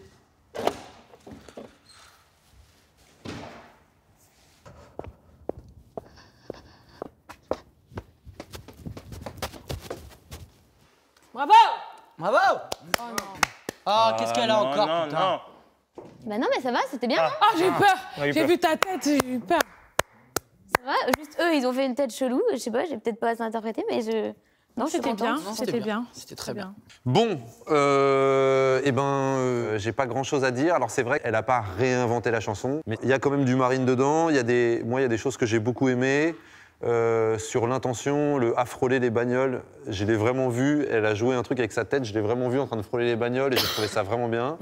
G: Bravo.
H: Bravo. Ah, qu'est-ce qu'elle a encore,
K: non,
H: putain.
K: non.
F: Bah non, mais ça va, c'était bien.
G: Ah, j'ai eu peur.
K: On a eu
G: J'ai
K: peur.
G: vu ta tête, j'ai eu peur.
F: Ça va. Juste eux, ils ont fait une tête chelou. Je sais pas, j'ai peut-être pas assez interprété, mais je. Non, je suis
G: C'était bien,
F: contente.
H: Non,
G: c'était bien.
H: C'était très bien.
I: Bon, j'ai pas grand-chose à dire. Alors c'est vrai qu'elle n'a pas réinventé la chanson, mais il y a quand même du Marine dedans. Moi, il y a des choses que j'ai beaucoup aimées. Sur l'intention, le à frôler les bagnoles, je l'ai vraiment vu. Elle a joué un truc avec sa tête, je l'ai vraiment vu en train de frôler les bagnoles et j'ai trouvé ça vraiment bien.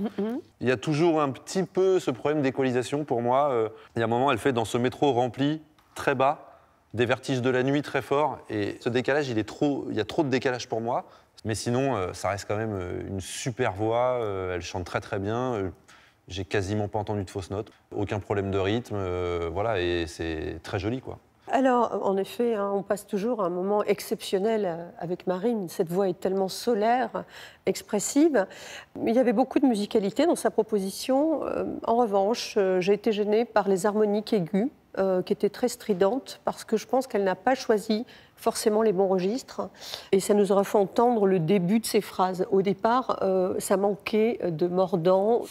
I: Il y a toujours un petit peu ce problème d'équalisation pour moi. Il y a un moment, elle fait dans ce métro rempli, très bas, des vertiges de la nuit très forts. Et ce décalage, il y a trop de décalage pour moi. Mais sinon, ça reste quand même une super voix. Elle chante très très bien. J'ai quasiment pas entendu de fausses notes. Aucun problème de rythme. Voilà, et c'est très joli, quoi.
B: Alors, en effet, hein, on passe toujours un moment exceptionnel avec Marine. Cette voix est tellement solaire, expressive. Il y avait beaucoup de musicalité dans sa proposition. En revanche, j'ai été gênée par les harmoniques aiguës, qui étaient très stridentes, parce que je pense qu'elle n'a pas choisi forcément les bons registres. Et ça nous aurait fait entendre le début de ses phrases. Au départ, ça manquait de mordant.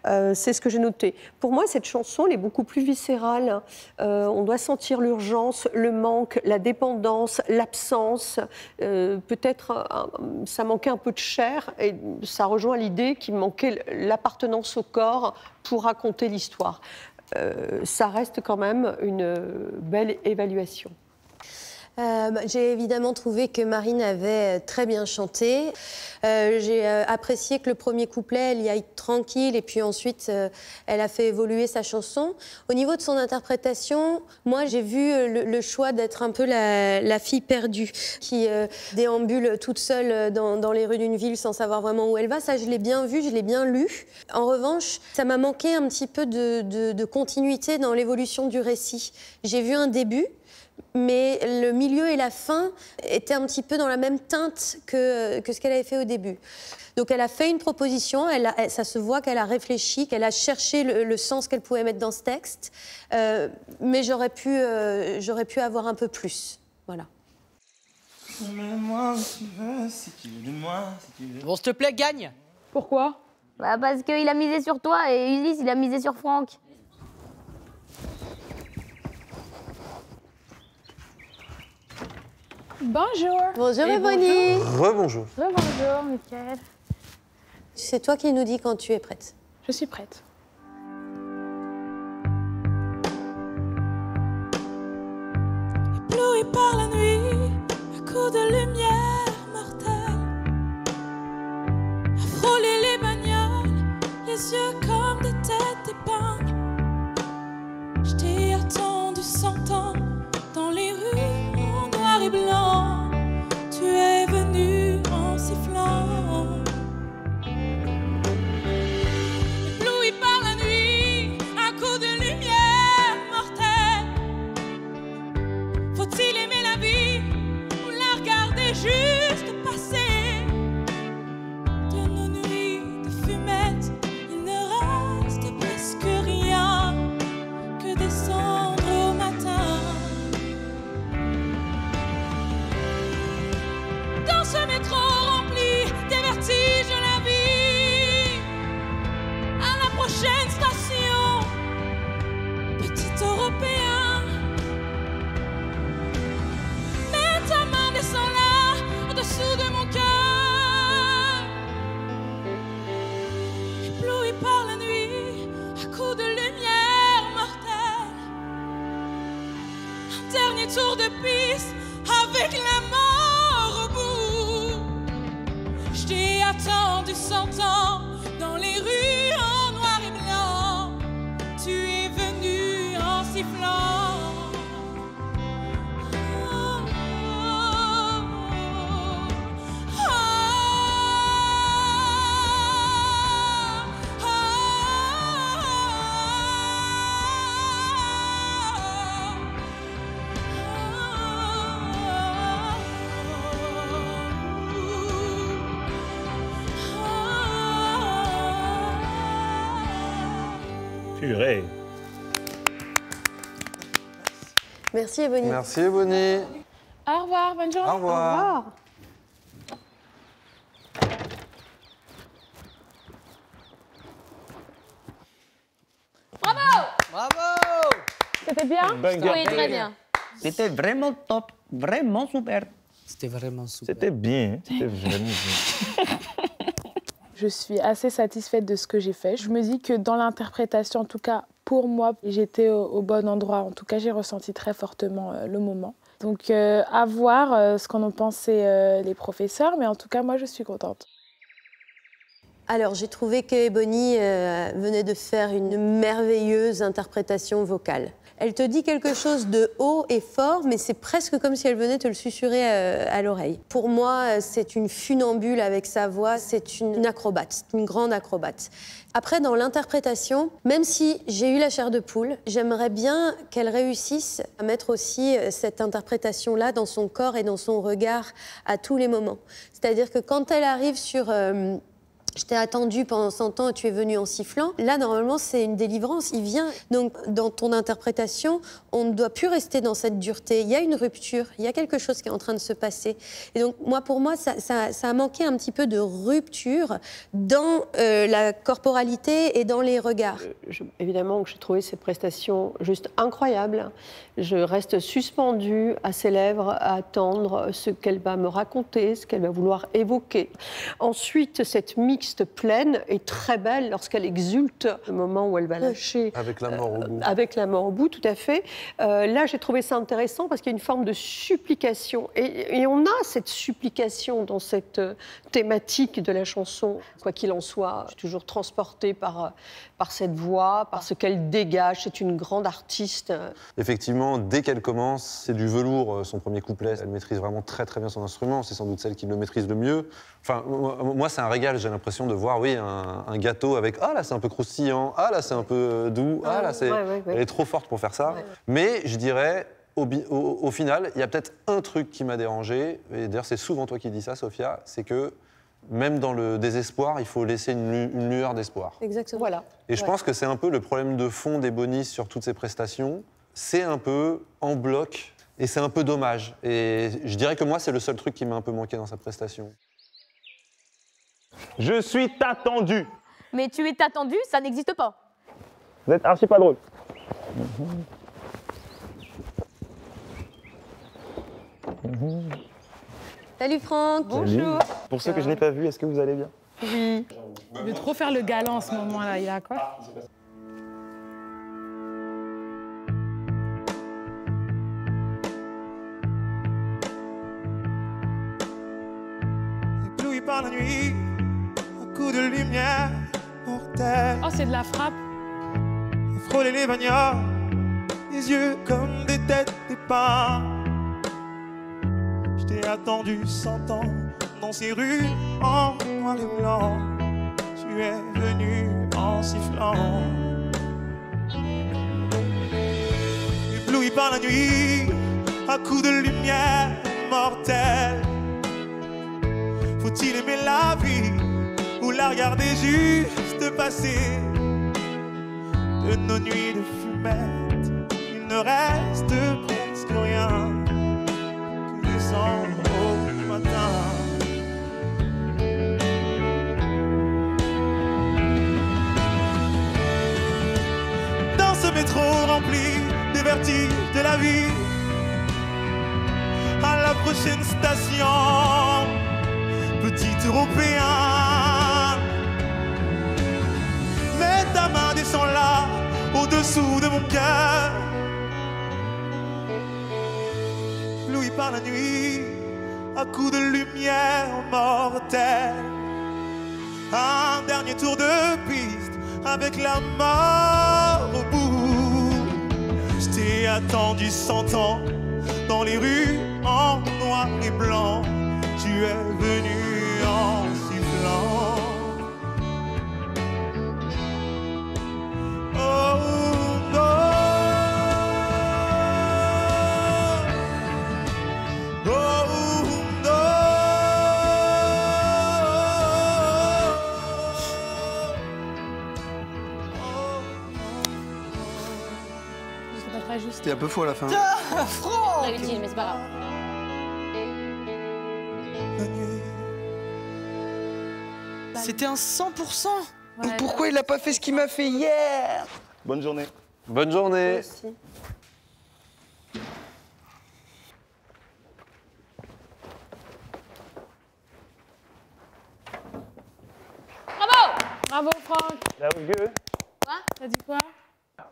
B: C'est ce que j'ai noté. Pour moi, cette chanson, elle est beaucoup plus viscérale. On doit sentir l'urgence, le manque, la dépendance, l'absence. Peut-être ça manquait un peu de chair. Et ça rejoint l'idée qu'il manquait l'appartenance au corps pour raconter l'histoire. Ça reste quand même une belle évaluation. J'ai évidemment trouvé que Marine avait très bien chanté. J'ai apprécié que le premier couplet, elle y aille tranquille, et puis ensuite, elle a fait évoluer sa chanson. Au niveau de son interprétation, moi, j'ai vu le choix d'être un peu la fille perdue, qui déambule toute seule dans les rues d'une ville sans savoir vraiment où elle va. Ça, je l'ai bien vu, je l'ai bien lu. En revanche, ça m'a manqué un petit peu de continuité dans l'évolution du récit. J'ai vu un début, mais le milieu et la fin étaient un petit peu dans la même teinte que ce qu'elle avait fait au début. Donc elle a fait une proposition, ça se voit qu'elle a réfléchi, qu'elle a cherché le sens qu'elle pouvait mettre dans ce texte, mais j'aurais pu avoir un peu plus. Voilà.
L: Mets-moi où tu veux, si tu veux de moi, si tu veux.
H: Bon, s'il te plaît, gagne.
D: Pourquoi?
F: Bah parce qu'il a misé sur toi et Ulysse, il a misé sur Franck.
D: Bonjour.
B: Bonjour, Ebony.
I: Rebonjour.
D: Bonjour, Mickaël.
B: C'est toi qui nous dis quand tu es prête.
G: Je suis prête.
E: Ébloui par la nuit, à coups de lumière mortelle, à frôler les bagnoles, les yeux comme des têtes d'épingle. Je t'ai attendu 100 ans dans les rues en noir et blanc. Tu es venu en sifflant. Ébloui par la nuit, à coups de lumière mortelle. Faut-il aimer la vie ou la regarder juste passer? De nos nuits de fumette, il ne reste presque rien que descendre au matin. Dans ce métro rempli des vertiges de la vie, à la prochaine station, petit Européen. Mets ta main, descends là, au-dessous de mon cœur. Ébloui par la nuit, à coups de lumière mortelle. Un dernier tour de piste avec la mort au bout. Je t'ai attendu 100 ans dans les rues en noir et blanc. Tu es venu en sifflant.
K: Purée.
B: Merci, Ebony.
I: Merci, Ebony.
G: Au revoir, bonne journée.
I: Au revoir.
H: Bravo.
G: C'était bien?
F: Oui, très bien.
L: C'était vraiment top, vraiment super.
H: C'était vraiment super.
K: C'était bien, c'était vraiment bien.
G: Je suis assez satisfaite de ce que j'ai fait. Je me dis que dans l'interprétation, en tout cas pour moi, j'étais au bon endroit. En tout cas, j'ai ressenti très fortement le moment. Donc à voir ce qu'en ont pensé les professeurs, mais en tout cas, moi, je suis contente.
B: Alors, j'ai trouvé que Ebony venait de faire une merveilleuse interprétation vocale. Elle te dit quelque chose de haut et fort, mais c'est presque comme si elle venait te le susurrer à l'oreille. Pour moi, c'est une funambule avec sa voix, c'est une acrobate, une grande acrobate. Après, dans l'interprétation, même si j'ai eu la chair de poule, j'aimerais bien qu'elle réussisse à mettre aussi cette interprétation-là dans son corps et dans son regard à tous les moments. C'est-à-dire que quand elle arrive sur... je t'ai attendu pendant 100 ans et tu es venu en sifflant. Là, normalement, c'est une délivrance. Il vient. Donc, dans ton interprétation, on ne doit plus rester dans cette dureté. Il y a une rupture. Il y a quelque chose qui est en train de se passer. Et donc, pour moi, ça a manqué un petit peu de rupture dans la corporalité et dans les regards.
N: Évidemment, j'ai trouvé cette prestation juste incroyable. Je reste suspendue à ses lèvres, à attendre ce qu'elle va me raconter, ce qu'elle va vouloir évoquer. Ensuite, cette mixture
B: l'artiste pleine et très belle lorsqu'elle exulte le moment où elle va lâcher.
I: Avec la mort au bout.
B: Avec la mort au bout, tout à fait. Là, j'ai trouvé ça intéressant parce qu'il y a une forme de supplication. Et on a cette supplication dans cette thématique de la chanson. Quoi qu'il en soit, je suis toujours transportée par cette voix, par ce qu'elle dégage. C'est une grande artiste.
I: Effectivement, dès qu'elle commence, c'est du velours, son premier couplet. Elle maîtrise vraiment très très bien son instrument. C'est sans doute celle qui le maîtrise le mieux. Enfin, moi, c'est un régal. J'ai l'impression de voir, oui, un gâteau avec « Ah, là, c'est un peu croustillant. Ah, là, c'est un peu doux. Ah, là, c'est... Ouais. Elle est trop forte pour faire ça. Ouais. Mais je dirais, au final, il y a peut-être un truc qui m'a dérangé. Et d'ailleurs, c'est souvent toi qui dis ça, Sophia. C'est que même dans le désespoir, il faut laisser une lueur d'espoir.
B: Exactement. Voilà.
I: Et je pense que c'est un peu le problème de fond d'Ebonis sur toutes ces prestations. C'est un peu en bloc et c'est un peu dommage. Et je dirais que moi, c'est le seul truc qui m'a un peu manqué dans sa prestation.
K: Je suis attendu.
F: Mais tu es attendu, ça n'existe pas.
K: Vous êtes archi pas drôle.
F: Salut Franck.
K: Bonjour. Pour ceux que je n'ai pas vus, est-ce que vous allez bien?
G: Oui. Il veut trop faire le galant en ce moment-là. Il a quoi?
C: Ébloui par la nuit, un coup de lumière mortelle.
G: Oh, c'est de la frappe.
C: Frôler les bagnoles, les yeux comme des têtes d'épingle. Je t'ai attendu 100 ans dans ces rues en noir et blanc. Tu es venu en sifflant. Ébloui par la nuit, à coups de lumière mortelle. Faut-il aimer la vie ou la regarder juste passer? De nos nuits de fumette, il ne reste presque rien que descendre au matin. Dans ce métro rempli des vertiges de la vie, à la prochaine station, petit Européen, mets ta main, descends là, au-dessous de mon cœur. Ébloui par la nuit, à coups de lumière mortelle. Un dernier tour de piste, avec la mort au bout. Je t'ai attendu 100 ans, dans les rues en noir et blanc. Tu es venu en sifflant. Oh non, oh non.
G: C'était pas très juste.
O: C'était un peu faux à la fin.
F: Franck! Pas utile, mais c'est pas grave.
H: C'était un 100%.
O: Ouais. Pourquoi il a pas fait ce qu'il m'a fait hier?
K: Bonne journée.
I: Bonne journée.
B: Merci.
F: Bravo!
G: Bravo Franck.
K: That was good.
F: Quoi?
G: T'as dit quoi?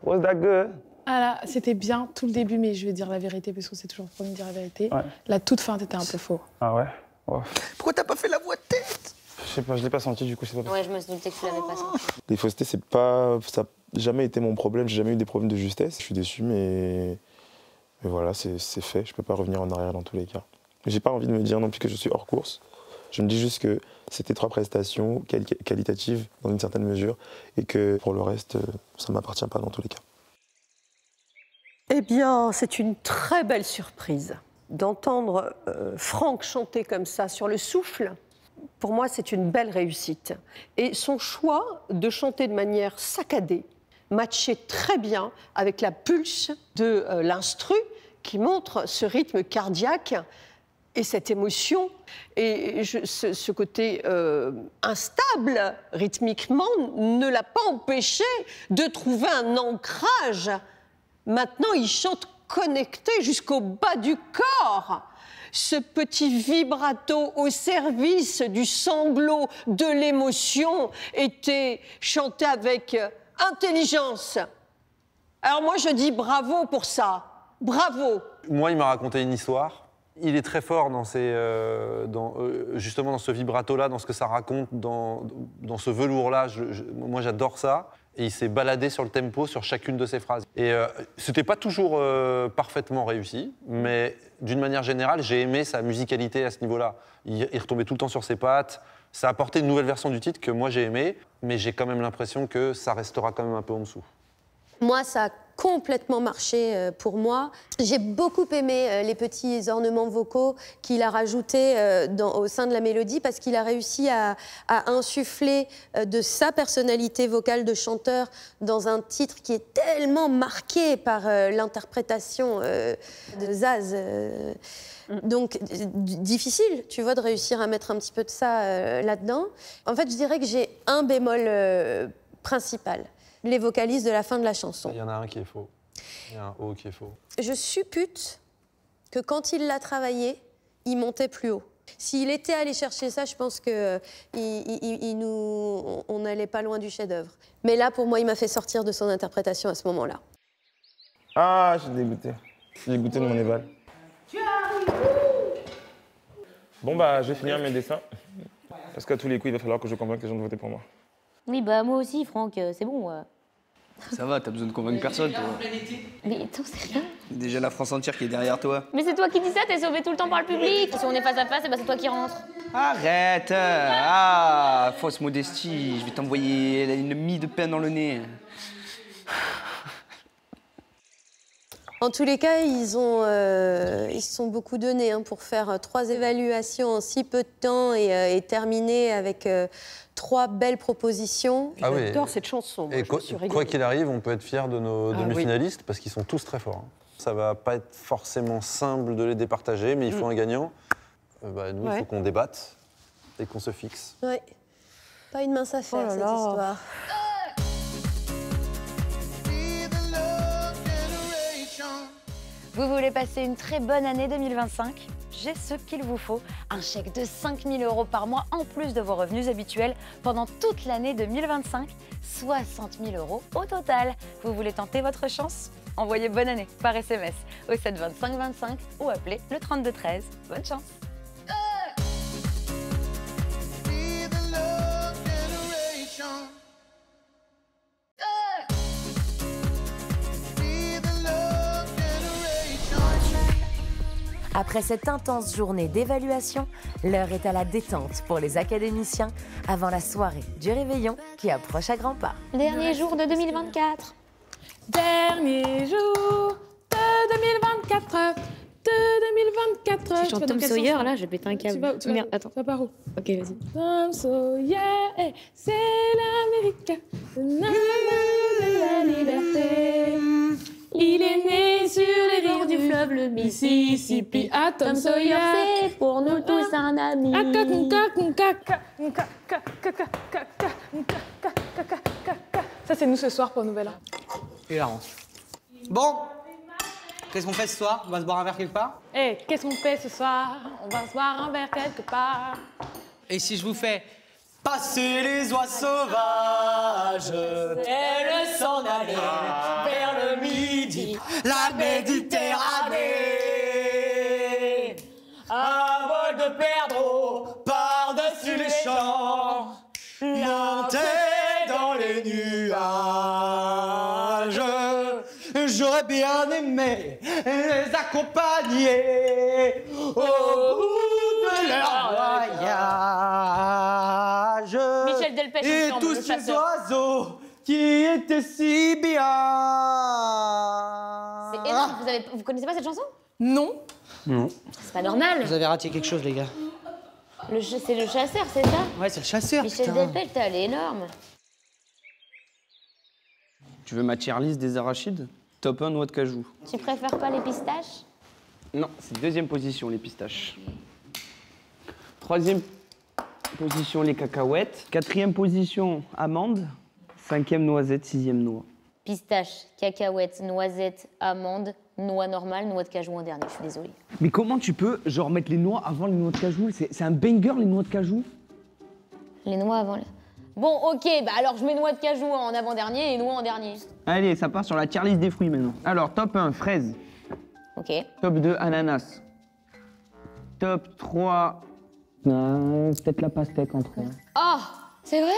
K: Was that good?
G: Ah là, c'était bien tout le début, mais je vais dire la vérité parce que c'est toujours pour me dire la vérité.
K: Ouais.
G: La toute fin, t'étais un peu faux.
K: Ah ouais? Oh.
O: Pourquoi t'as pas fait la voix de tête?
K: Je sais pas, je l'ai pas senti du coup, c'est pas possible.
F: Ouais, je me suis douté que tu l'avais pas senti.
K: Les faussetés, c'est pas... ça n'a jamais été mon problème, j'ai jamais eu des problèmes de justesse. Je suis déçu, mais voilà, c'est fait, je peux pas revenir en arrière dans tous les cas. J'ai pas envie de me dire non plus que je suis hors course. Je me dis juste que c'était 3 prestations qualitatives dans une certaine mesure et que pour le reste, ça m'appartient pas dans tous les cas.
B: Eh bien, c'est une très belle surprise d'entendre Franck chanter comme ça sur le souffle. Pour moi, c'est une belle réussite. Et son choix de chanter de manière saccadée matchait très bien avec la pulse de l'instru qui montre ce rythme cardiaque et cette émotion. Et ce côté instable rythmiquement ne l'a pas empêché de trouver un ancrage. Maintenant, il chante connecté jusqu'au bas du corps. ce petit vibrato au service du sanglot, de l'émotion, était chanté avec intelligence. Alors moi, je dis bravo pour ça. Bravo.
I: Moi, il m'a raconté une histoire. Il est très fort dans justement dans ce vibrato-là, dans ce que ça raconte, dans ce velours-là. Moi, j'adore ça. Et il s'est baladé sur le tempo, sur chacune de ses phrases. Et c'était pas toujours parfaitement réussi, mais d'une manière générale, j'ai aimé sa musicalité à ce niveau-là. Il retombait tout le temps sur ses pattes. Ça a apporté une nouvelle version du titre que moi j'ai aimé, mais j'ai quand même l'impression que ça restera quand même un peu en dessous.
N: Moi, ça a complètement marché pour moi. J'ai beaucoup aimé les petits ornements vocaux qu'il a rajoutés au sein de la mélodie parce qu'il a réussi à insuffler de sa personnalité vocale de chanteur dans un titre qui est tellement marqué par l'interprétation de Zaz. Donc, difficile, tu vois, de réussir à mettre un petit peu de ça là-dedans. En fait, je dirais que j'ai un bémol principal. Les vocalistes de la fin de la chanson.
I: Il y en a un qui est faux. Il y a un O qui est faux.
N: Je suppute que quand il l'a travaillé, il montait plus haut. S'il était allé chercher ça, je pense qu'on n'allait pas loin du chef-d'œuvre. Mais là, pour moi, il m'a fait sortir de son interprétation à ce moment-là.
L: Ah, je suis dégoûté. Je suis dégoûté de mon éval. Bon, bah, je vais finir mes dessins. Parce qu'à tous les coups, il va falloir que je convainque les gens de voter pour moi.
F: Oui, bah moi aussi, Franck, c'est bon.
O: Ça va, t'as besoin de convaincre personne, toi.
F: Mais attends, c'est rien.
O: Déjà la France entière qui est derrière toi.
F: Mais c'est toi qui dis ça, t'es sauvé tout le temps par le public. Si on est face à face, c'est toi qui rentre.
O: Arrête. Fausse modestie, je vais t'envoyer une mie de pain dans le nez.
N: En tous les cas, ils se sont beaucoup donnés pour faire 3 évaluations en si peu de temps et terminer avec 3 belles propositions.
I: Ah oui.
B: J'adore cette chanson. Moi,
I: Et quoi qu'il arrive, on peut être fiers de nos demi-finalistes parce qu'ils sont tous très forts. Ça va pas être forcément simple de les départager, mais il faut un gagnant. Nous, il faut qu'on débatte et qu'on se fixe.
N: Ouais. Pas une mince affaire, cette histoire.
A: Vous voulez passer une très bonne année 2025 ? J'ai ce qu'il vous faut, un chèque de 5 000 € par mois en plus de vos revenus habituels pendant toute l'année 2025, 60 000 € au total. Vous voulez tenter votre chance ? Envoyez bonne année par SMS au 7 25 25 ou appelez le 32 13. Bonne chance.
P: Après cette intense journée d'évaluation, l'heure est à la détente pour les académiciens avant la soirée du réveillon qui approche à grands pas.
F: Dernier jour de 2024.
G: Dernier jour de 2024. De 2024.
F: Si je chante Tom Sawyer, là, je vais péter un câble. Merde, attends.
G: Ça part où?
F: Ok, vas-y.
G: Tom Sawyer, c'est l'Amérique. De la liberté. Il est né sur les bords du fleuve, le Mississippi. Ah, Tom Sawyer,
F: c'est pour nous tous un ami.
G: Ça, c'est nous ce soir pour Nouvel An.
H: Et la rentre. Bon, qu'est-ce qu'on fait ce soir? On va se boire un verre quelque part?
G: Eh, qu'est-ce qu'on fait ce soir? On va se boire un verre quelque part.
H: Et si je vous fais passer les oies sauvages, elles s'en allaient vers le midi, la Méditerranée. Un vol de perdreaux par-dessus les champs, montait dans les nuages. J'aurais bien aimé les accompagner au bout de leur voyage.
F: Michel Delpech,
H: et tous ces oiseaux qui étaient si bien.
F: C'est énorme, vous connaissez pas cette chanson?
G: Non.
H: Non.
F: C'est pas normal.
H: Vous avez raté quelque chose, les gars.
F: C'est le chasseur, c'est ça?
H: Ouais, c'est le chasseur,
F: Michel
H: putain.
F: Delpech, elle est énorme.
O: Tu veux ma tier list des arachides? Top 1, noix de cajou.
F: Tu préfères pas les pistaches?
O: Non, c'est 2e position, les pistaches. 3e position, les cacahuètes. 4e position, amandes. 5e, noisette. 6e, noix.
F: Pistaches, cacahuètes, noisettes, amandes, Noix normale, noix de cajou en dernier, je suis désolée.
L: Mais comment tu peux, genre, mettre les noix avant les noix de cajou? C'est un banger, les noix de cajou?
F: Les noix avant... Bon, ok, bah alors je mets noix de cajou en avant-dernier et noix en dernier.
L: Allez, ça part sur la tier list des fruits maintenant. Alors, top 1, fraise.
F: Ok.
L: Top 2, ananas. Top 3... peut-être la pastèque en 3.
F: Oh, c'est vrai?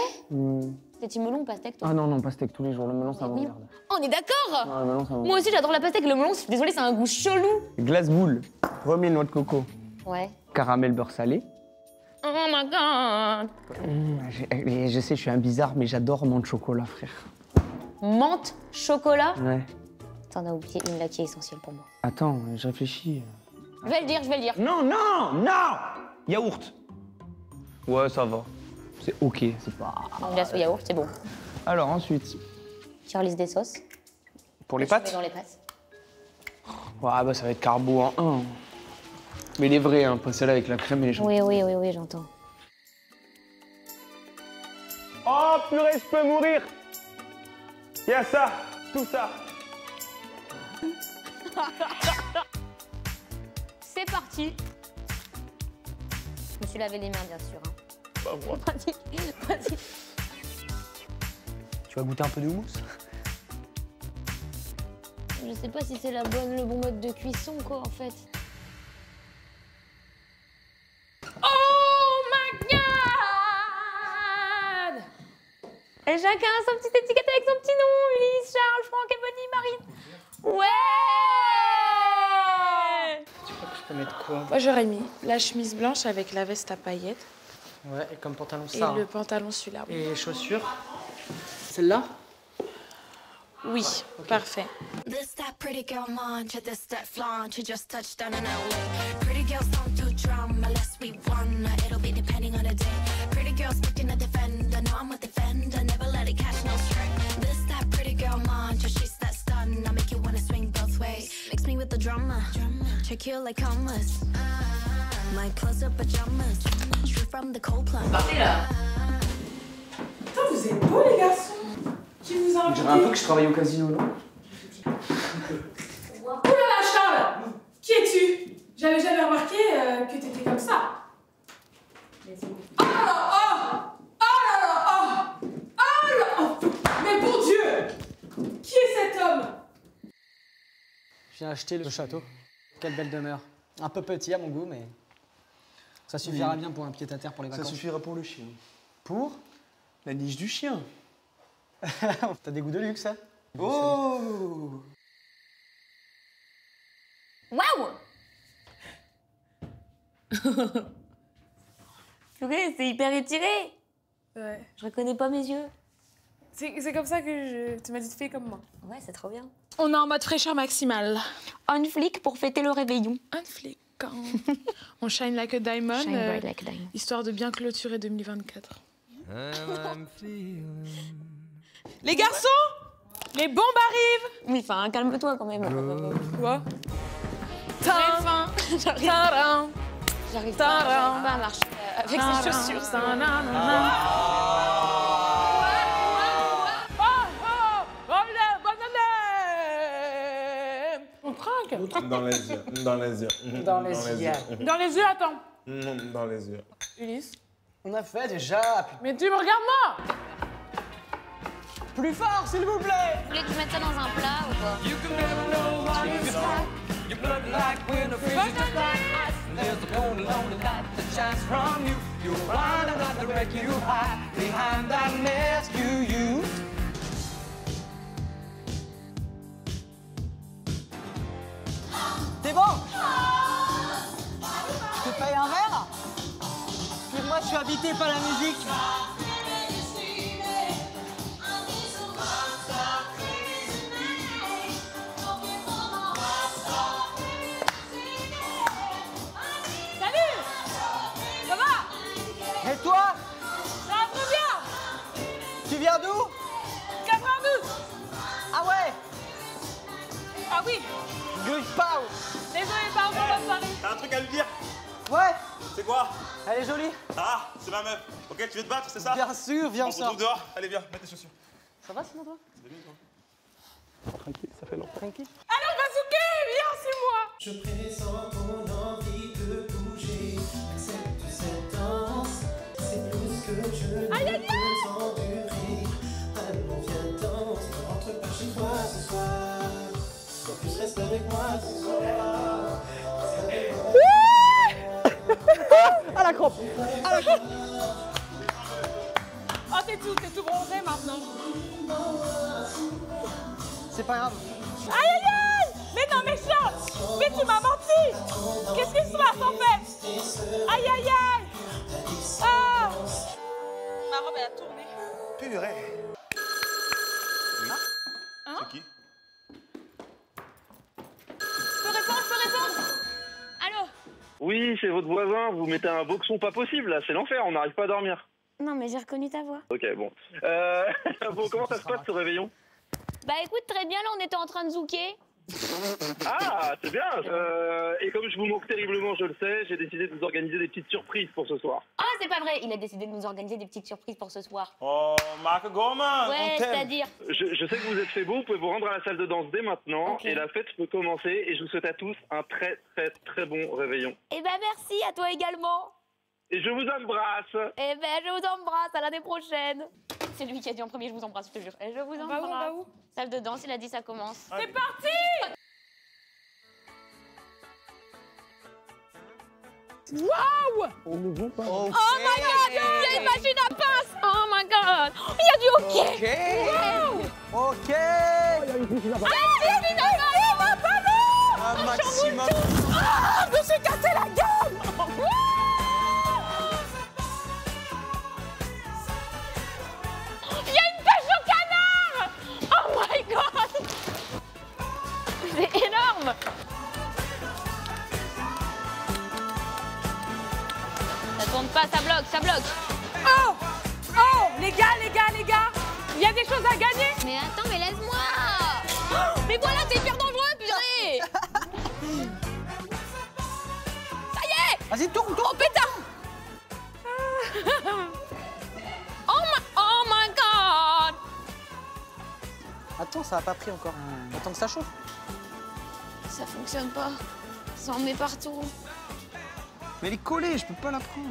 F: T'es team melon ou pastèque, toi?
L: Ah non, pastèque tous les jours. Le melon, ça m'emmerde.
F: Oh, on est d'accord?
L: Non, le melon, ça m'emmerde.
F: Moi aussi, j'adore la pastèque. Le melon, je suis désolée, c'est un goût chelou.
L: Glace boule. Premier, noix de coco.
F: Ouais.
L: Caramel beurre salé.
F: Oh my god!
L: Je sais, je suis un bizarre, mais j'adore menthe chocolat, frère.
F: Menthe, chocolat?
L: Ouais.
F: T'en as oublié une là qui est essentielle pour moi.
L: Attends, je réfléchis.
F: Je vais le dire, je vais le dire.
L: Non, non, non! Yaourt. Ouais, ça va. C'est ok, c'est pas...
F: On glace au yaourt, c'est bon.
L: Alors, ensuite...
F: Tier list des sauces.
L: Pour les
F: Je mets
L: pâtes?
F: dans les pâtes.
L: Ouais, bah ça va être carbo en 1. Mais les vrais, hein, pas celle-là avec la crème et les champignons.
F: Oui, j'entends.
C: Oh purée, je peux mourir. Il y a ça, tout ça.
F: C'est parti. Je me suis lavé les mains, bien sûr. Hein.
C: Pas moi.
F: Pratique.
H: Tu vas goûter un peu de houmous?
F: Je sais pas si c'est le bon mode de cuisson, quoi, en fait.
D: Oh my god!
F: Et chacun a sa petite étiquette avec son petit nom. Ulysse, Charles, Franck, Ebony, Marine. Ouais!
H: Tu crois que je peux mettre quoi?
G: Moi, j'aurais mis la chemise blanche avec la veste à paillettes.
H: Ouais, et comme pantalon
G: Et
H: ça.
G: le pantalon celui-là.
H: Et les chaussures? Celle-là?
G: Oui, parfait.
E: This that pretty girl munch, this that flaunt, you just touched down in LA. Pretty girls don't do drama, unless we wanna, it'll be depending on the day. Pretty girls picking a defender, no I'm with defender, never let it catch no stray. This that pretty girl munch, she's that stun, I make you wanna swing both ways. Mix me with the drama, check you like commas. My clothes are pajamas, straight from the cold plunge.
G: Partez là. Putain, vous êtes beaux les garçons. Qui vous a
L: On dirait un peu que je travaille au casino, non?
G: Oh là là, Charles! Qui es-tu? J'avais jamais remarqué que t'étais comme ça. Oh là là, oh! Oh là là, oh! Oh là, oh! Mais bon Dieu! Qui est cet homme?
H: Je viens acheter le château. Quelle belle demeure. Un peu petit à mon goût, mais ça suffira bien pour un pied-à-terre pour les vacances.
K: Ça suffira pour le chien.
H: Pour?
K: La niche du chien.
H: T'as des goûts de luxe, hein?
K: Oh!
F: Waouh! Purée, c'est hyper étiré.
G: Ouais.
F: Je reconnais pas mes yeux.
G: C'est comme ça que tu m'as dit de faire comme moi.
F: Ouais, c'est trop bien.
G: On est en mode fraîcheur maximale.
F: On flic pour fêter le réveillon.
G: Un flic. On shine like a diamond.
F: Shine bright like a diamond.
G: Histoire de bien clôturer 2024. Les garçons, les bombes arrivent.
F: Oui, enfin, calme-toi quand même.
G: Quoi?
F: J'arrive pas. J'arrive pas à marcher avec ces chaussures.
G: On trinque.
J: Dans les yeux, dans les yeux.
H: Dans les yeux.
G: Dans les yeux, attends.
J: Dans les yeux.
G: Ulysse.
H: On a fait déjà.
G: Mais tu me regardes moi.
H: Plus fort, s'il vous plaît.
F: Vous voulez que je mette ça dans un plat ou pas?
H: T'es bon? Je te paye un verre? Mais moi, je suis habité par la musique. Et toi?
G: Ça va trop bien.
H: Tu viens d'où?
G: 92.
H: Ah ouais?
G: Ah oui.
H: Good pow.
G: Désolé, pardon, bonne soirée.
C: T'as un truc à lui dire?
H: Ouais.
C: C'est quoi?
H: Elle est jolie.
C: Ah, c'est ma meuf. Ok, tu veux te battre, c'est ça?
H: Bien sûr, viens,
C: on
H: on
C: se
H: sort.
C: retrouve dehors. Allez, viens, mets tes chaussures.
H: Ça va sinon toi?
C: C'est bien, toi.
K: Tranquille, ça fait longtemps.
H: Tranquille.
G: Alors, Bazooké, viens.
Q: Je pressens ton envie de bouger. Accepte cette danse, c'est plus que je ne peux endurer. Allons, viens danser, ne rentre pas chez toi ce soir. En plus, reste avec moi ce soir.
G: À la crampe. À la crampe. Oh, t'es tout bronzé maintenant.
H: C'est pas grave.
G: Aïe aïe aïe! Mais non, mais Charles! Mais tu m'as menti! Qu'est-ce qui se passe en fait? Aïe aïe aïe! Ah! Ma robe elle a tourné.
K: Purée.
G: Hein?
K: C'est qui?
F: Je peux répondre? Allô?
M: Oui, c'est votre voisin, vous mettez un boxon pas possible là, c'est l'enfer, on n'arrive pas à dormir.
F: Non, mais j'ai reconnu ta voix.
M: Ok, bon. Bon, comment ça se passe ce réveillon?
F: Bah écoute, très bien, là on était en train de zouker.
M: Ah, c'est bien. Et comme je vous manque terriblement, je le sais, j'ai décidé de vous organiser des petites surprises pour ce soir.
F: Ah, c'est pas vrai, il a décidé de nous organiser des petites surprises pour ce soir.
K: Oh, Marc Gorman,
F: ouais, c'est-à-dire
M: Je sais que vous êtes fait beau, vous pouvez vous rendre à la salle de danse dès maintenant.
F: Ok.
M: Et la fête peut commencer. Et je vous souhaite à tous un très très très bon réveillon.
F: Eh ben merci, à toi également.
M: Et je vous embrasse.
F: Eh ben je vous embrasse, à l'année prochaine. C'est lui qui a dit en premier, je vous embrasse, je te jure. Et je vous embrasse.
G: On va où?
F: Salle de danse, il a dit ça commence.
G: C'est parti! Waouh!
L: On ne voit pas.
F: Oh my god! Il y a une machine à pince! Oh my god! Il y a du hockey! Wow!
H: Ok.
G: Ah, il y a une machine à pince!
H: Un maximum.
G: Ah, je me suis cassé la gueule!
F: Il y a une pêche au canard! Oh my god! C'est énorme! Ça tourne pas, ça bloque!
G: Oh! Oh! Les gars! Il y a des choses à gagner!
F: Mais attends, mais laisse-moi! Oh, mais voilà, c'est hyper dangereux, purée! Ça y est!
H: Vas-y, tourne!
F: Oh, pétard! Oh my god!
H: Attends, ça a pas pris encore. Attends que ça chauffe.
F: Ça fonctionne pas. Ça en met partout.
H: Mais elle est collée, je peux pas la prendre.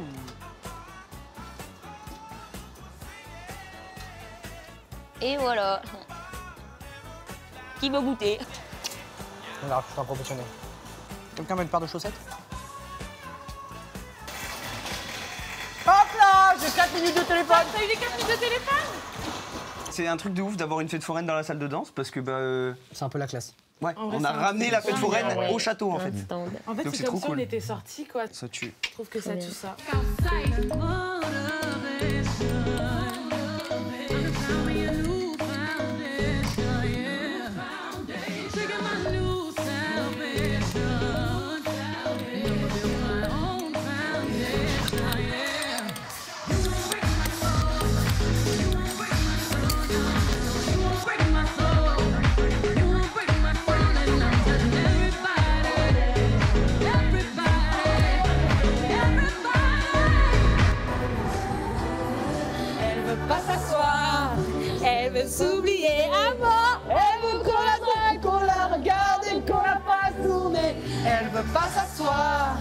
F: Et voilà. Qui veut goûter?
H: Regarde, je suis un professionnel. Quelqu'un met une paire de chaussettes? Hop là! J'ai 4 minutes de téléphone!
G: T'as eu les 4 minutes de téléphone?
O: C'est un truc de ouf d'avoir une fête foraine dans la salle de danse parce que bah.
H: C'est un peu la classe.
O: Ouais,
G: En vrai,
O: on a
G: c'est
O: ramené la fête foraine
G: ouais.
O: au château en fait.
G: En fait,
O: Donc
G: c'est
O: trop
G: comme si
O: cool.
G: on était sortis, quoi.
O: Ça tue.
G: Je trouve que ça tue ça.
D: Elle veut s'oublier à mort. Elle veut qu'on la drague, qu'on la regarde et qu'on la fasse tourner. Elle veut pas s'asseoir,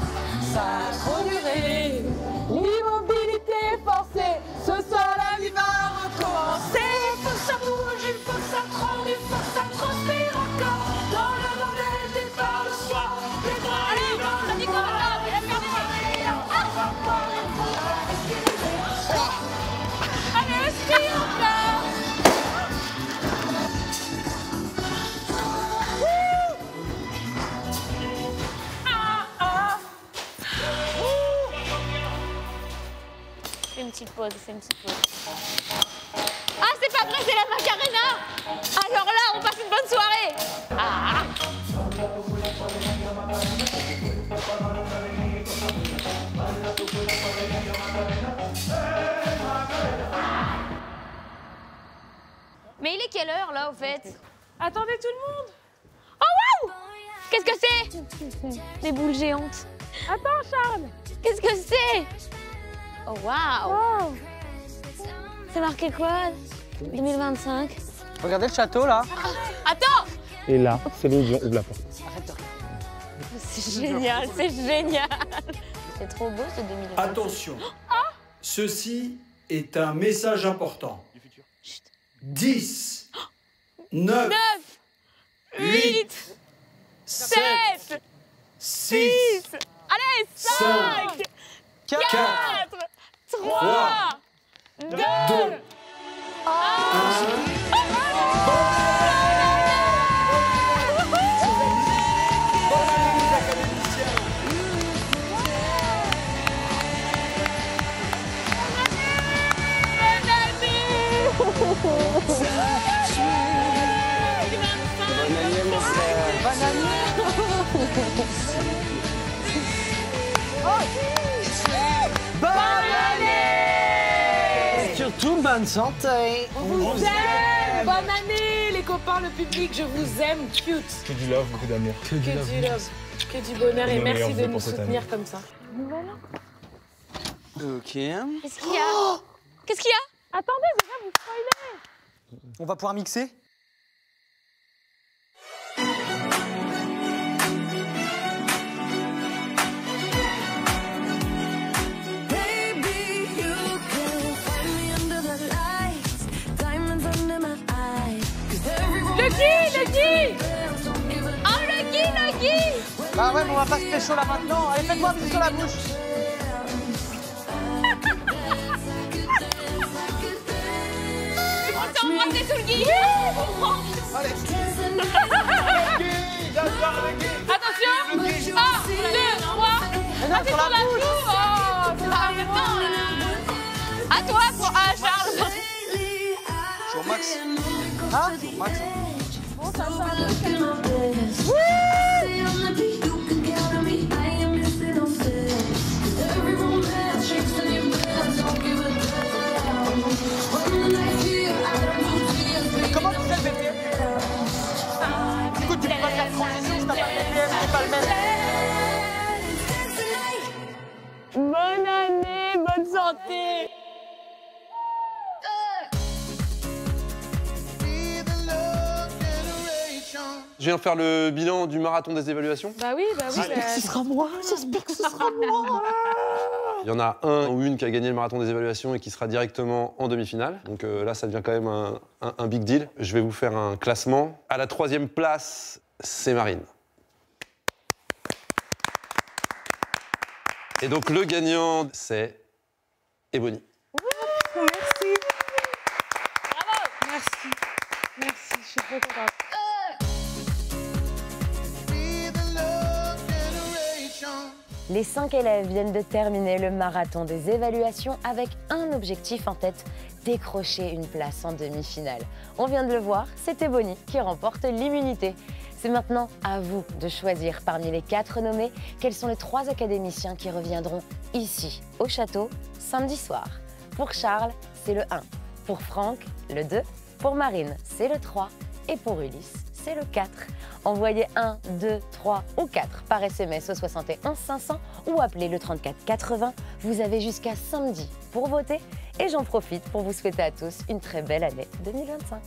D: ça a trop duré. L'immobilité forcée, ce soir la vie va recommencer. Il faut que ça bouge, il faut que ça tremble, il faut que ça transpire encore. Dans le bordel des par le soir, les bras allez, dans le corps, et la faire des allez, respire encore.
F: Fais une petite pause. Ah, c'est pas vrai, c'est la Macarena! Alors là, on passe une bonne soirée! Ah! Mais il est quelle heure là au fait?
G: Attendez tout le monde!
F: Oh waouh! Qu'est-ce que c'est? Des boules géantes.
G: Attends Charles!
F: Qu'est-ce que c'est? Oh waouh! C'est marqué quoi? 2025.
H: Regardez le château là.
F: Attends!
K: Et là, c'est l'audio, ouvre la porte.
H: Arrête de rire.
F: C'est génial, c'est génial. C'est trop beau ce 2020.
R: Attention, ceci est un message important. 10, 9,
D: 8,
R: 7, 6,
D: allez, 5, 4, 3, 2, 1.
H: Bonne année! Surtout bonne santé.
G: On vous aime! Bonne année, les copains, le public, je vous aime, cute.
K: Que du love, beaucoup d'amour.
G: Que du love, que du bonheur et
K: Nos meilleurs
G: merci de
K: vœux
G: nous
K: pour cette
G: soutenir
K: année.
G: comme ça.
H: Ok.
F: Qu'est-ce qu'il y a? Qu'est-ce qu'il y a?
G: Attendez, déjà, vous spoilez.
H: On va pouvoir mixer?
D: Lucky! Oh, Lucky!
H: Bah ouais, mais on va pas se pécho là maintenant. Allez, faites-moi un bisou sur la bouche.
D: On s'est embrassé sous le gui! Attention! 1, 2, 3! Ah, c'est sur la bouche! Oh! Attends! À toi, Charles!
H: Je suis au max. Hein? Max.
D: Bon, ça sent
H: Mais comment tu fais le BPM? Écoute, tu peux pas faire de transition si t'as pas le BPM, c'est pas le même.
D: Bonne année, bonne santé!
I: Je viens faire le bilan du marathon des évaluations.
G: Bah oui.
H: J'espère que ce sera moi. J'espère que ce sera moi.
I: Il y en a un ou une qui a gagné le marathon des évaluations et qui sera directement en demi-finale. Donc là, ça devient quand même un big deal. Je vais vous faire un classement. À la 3e place, c'est Marine. Et donc le gagnant, c'est Ebony.
G: Merci. Bravo. Merci, je suis trop contente.
P: Les 5 élèves viennent de terminer le marathon des évaluations avec un objectif en tête, décrocher une place en demi-finale. On vient de le voir, c'est Ebony qui remporte l'immunité. C'est maintenant à vous de choisir parmi les 4 nommés quels sont les 3 académiciens qui reviendront ici, au château, samedi soir. Pour Charles, c'est le 1. Pour Franck, le 2. Pour Marine, c'est le 3. Et pour Ulysse, c'est le 4. Envoyez 1, 2, 3 ou 4 par SMS au 71 500 ou appelez le 34 80. Vous avez jusqu'à samedi pour voter et j'en profite pour vous souhaiter à tous une très belle année 2025.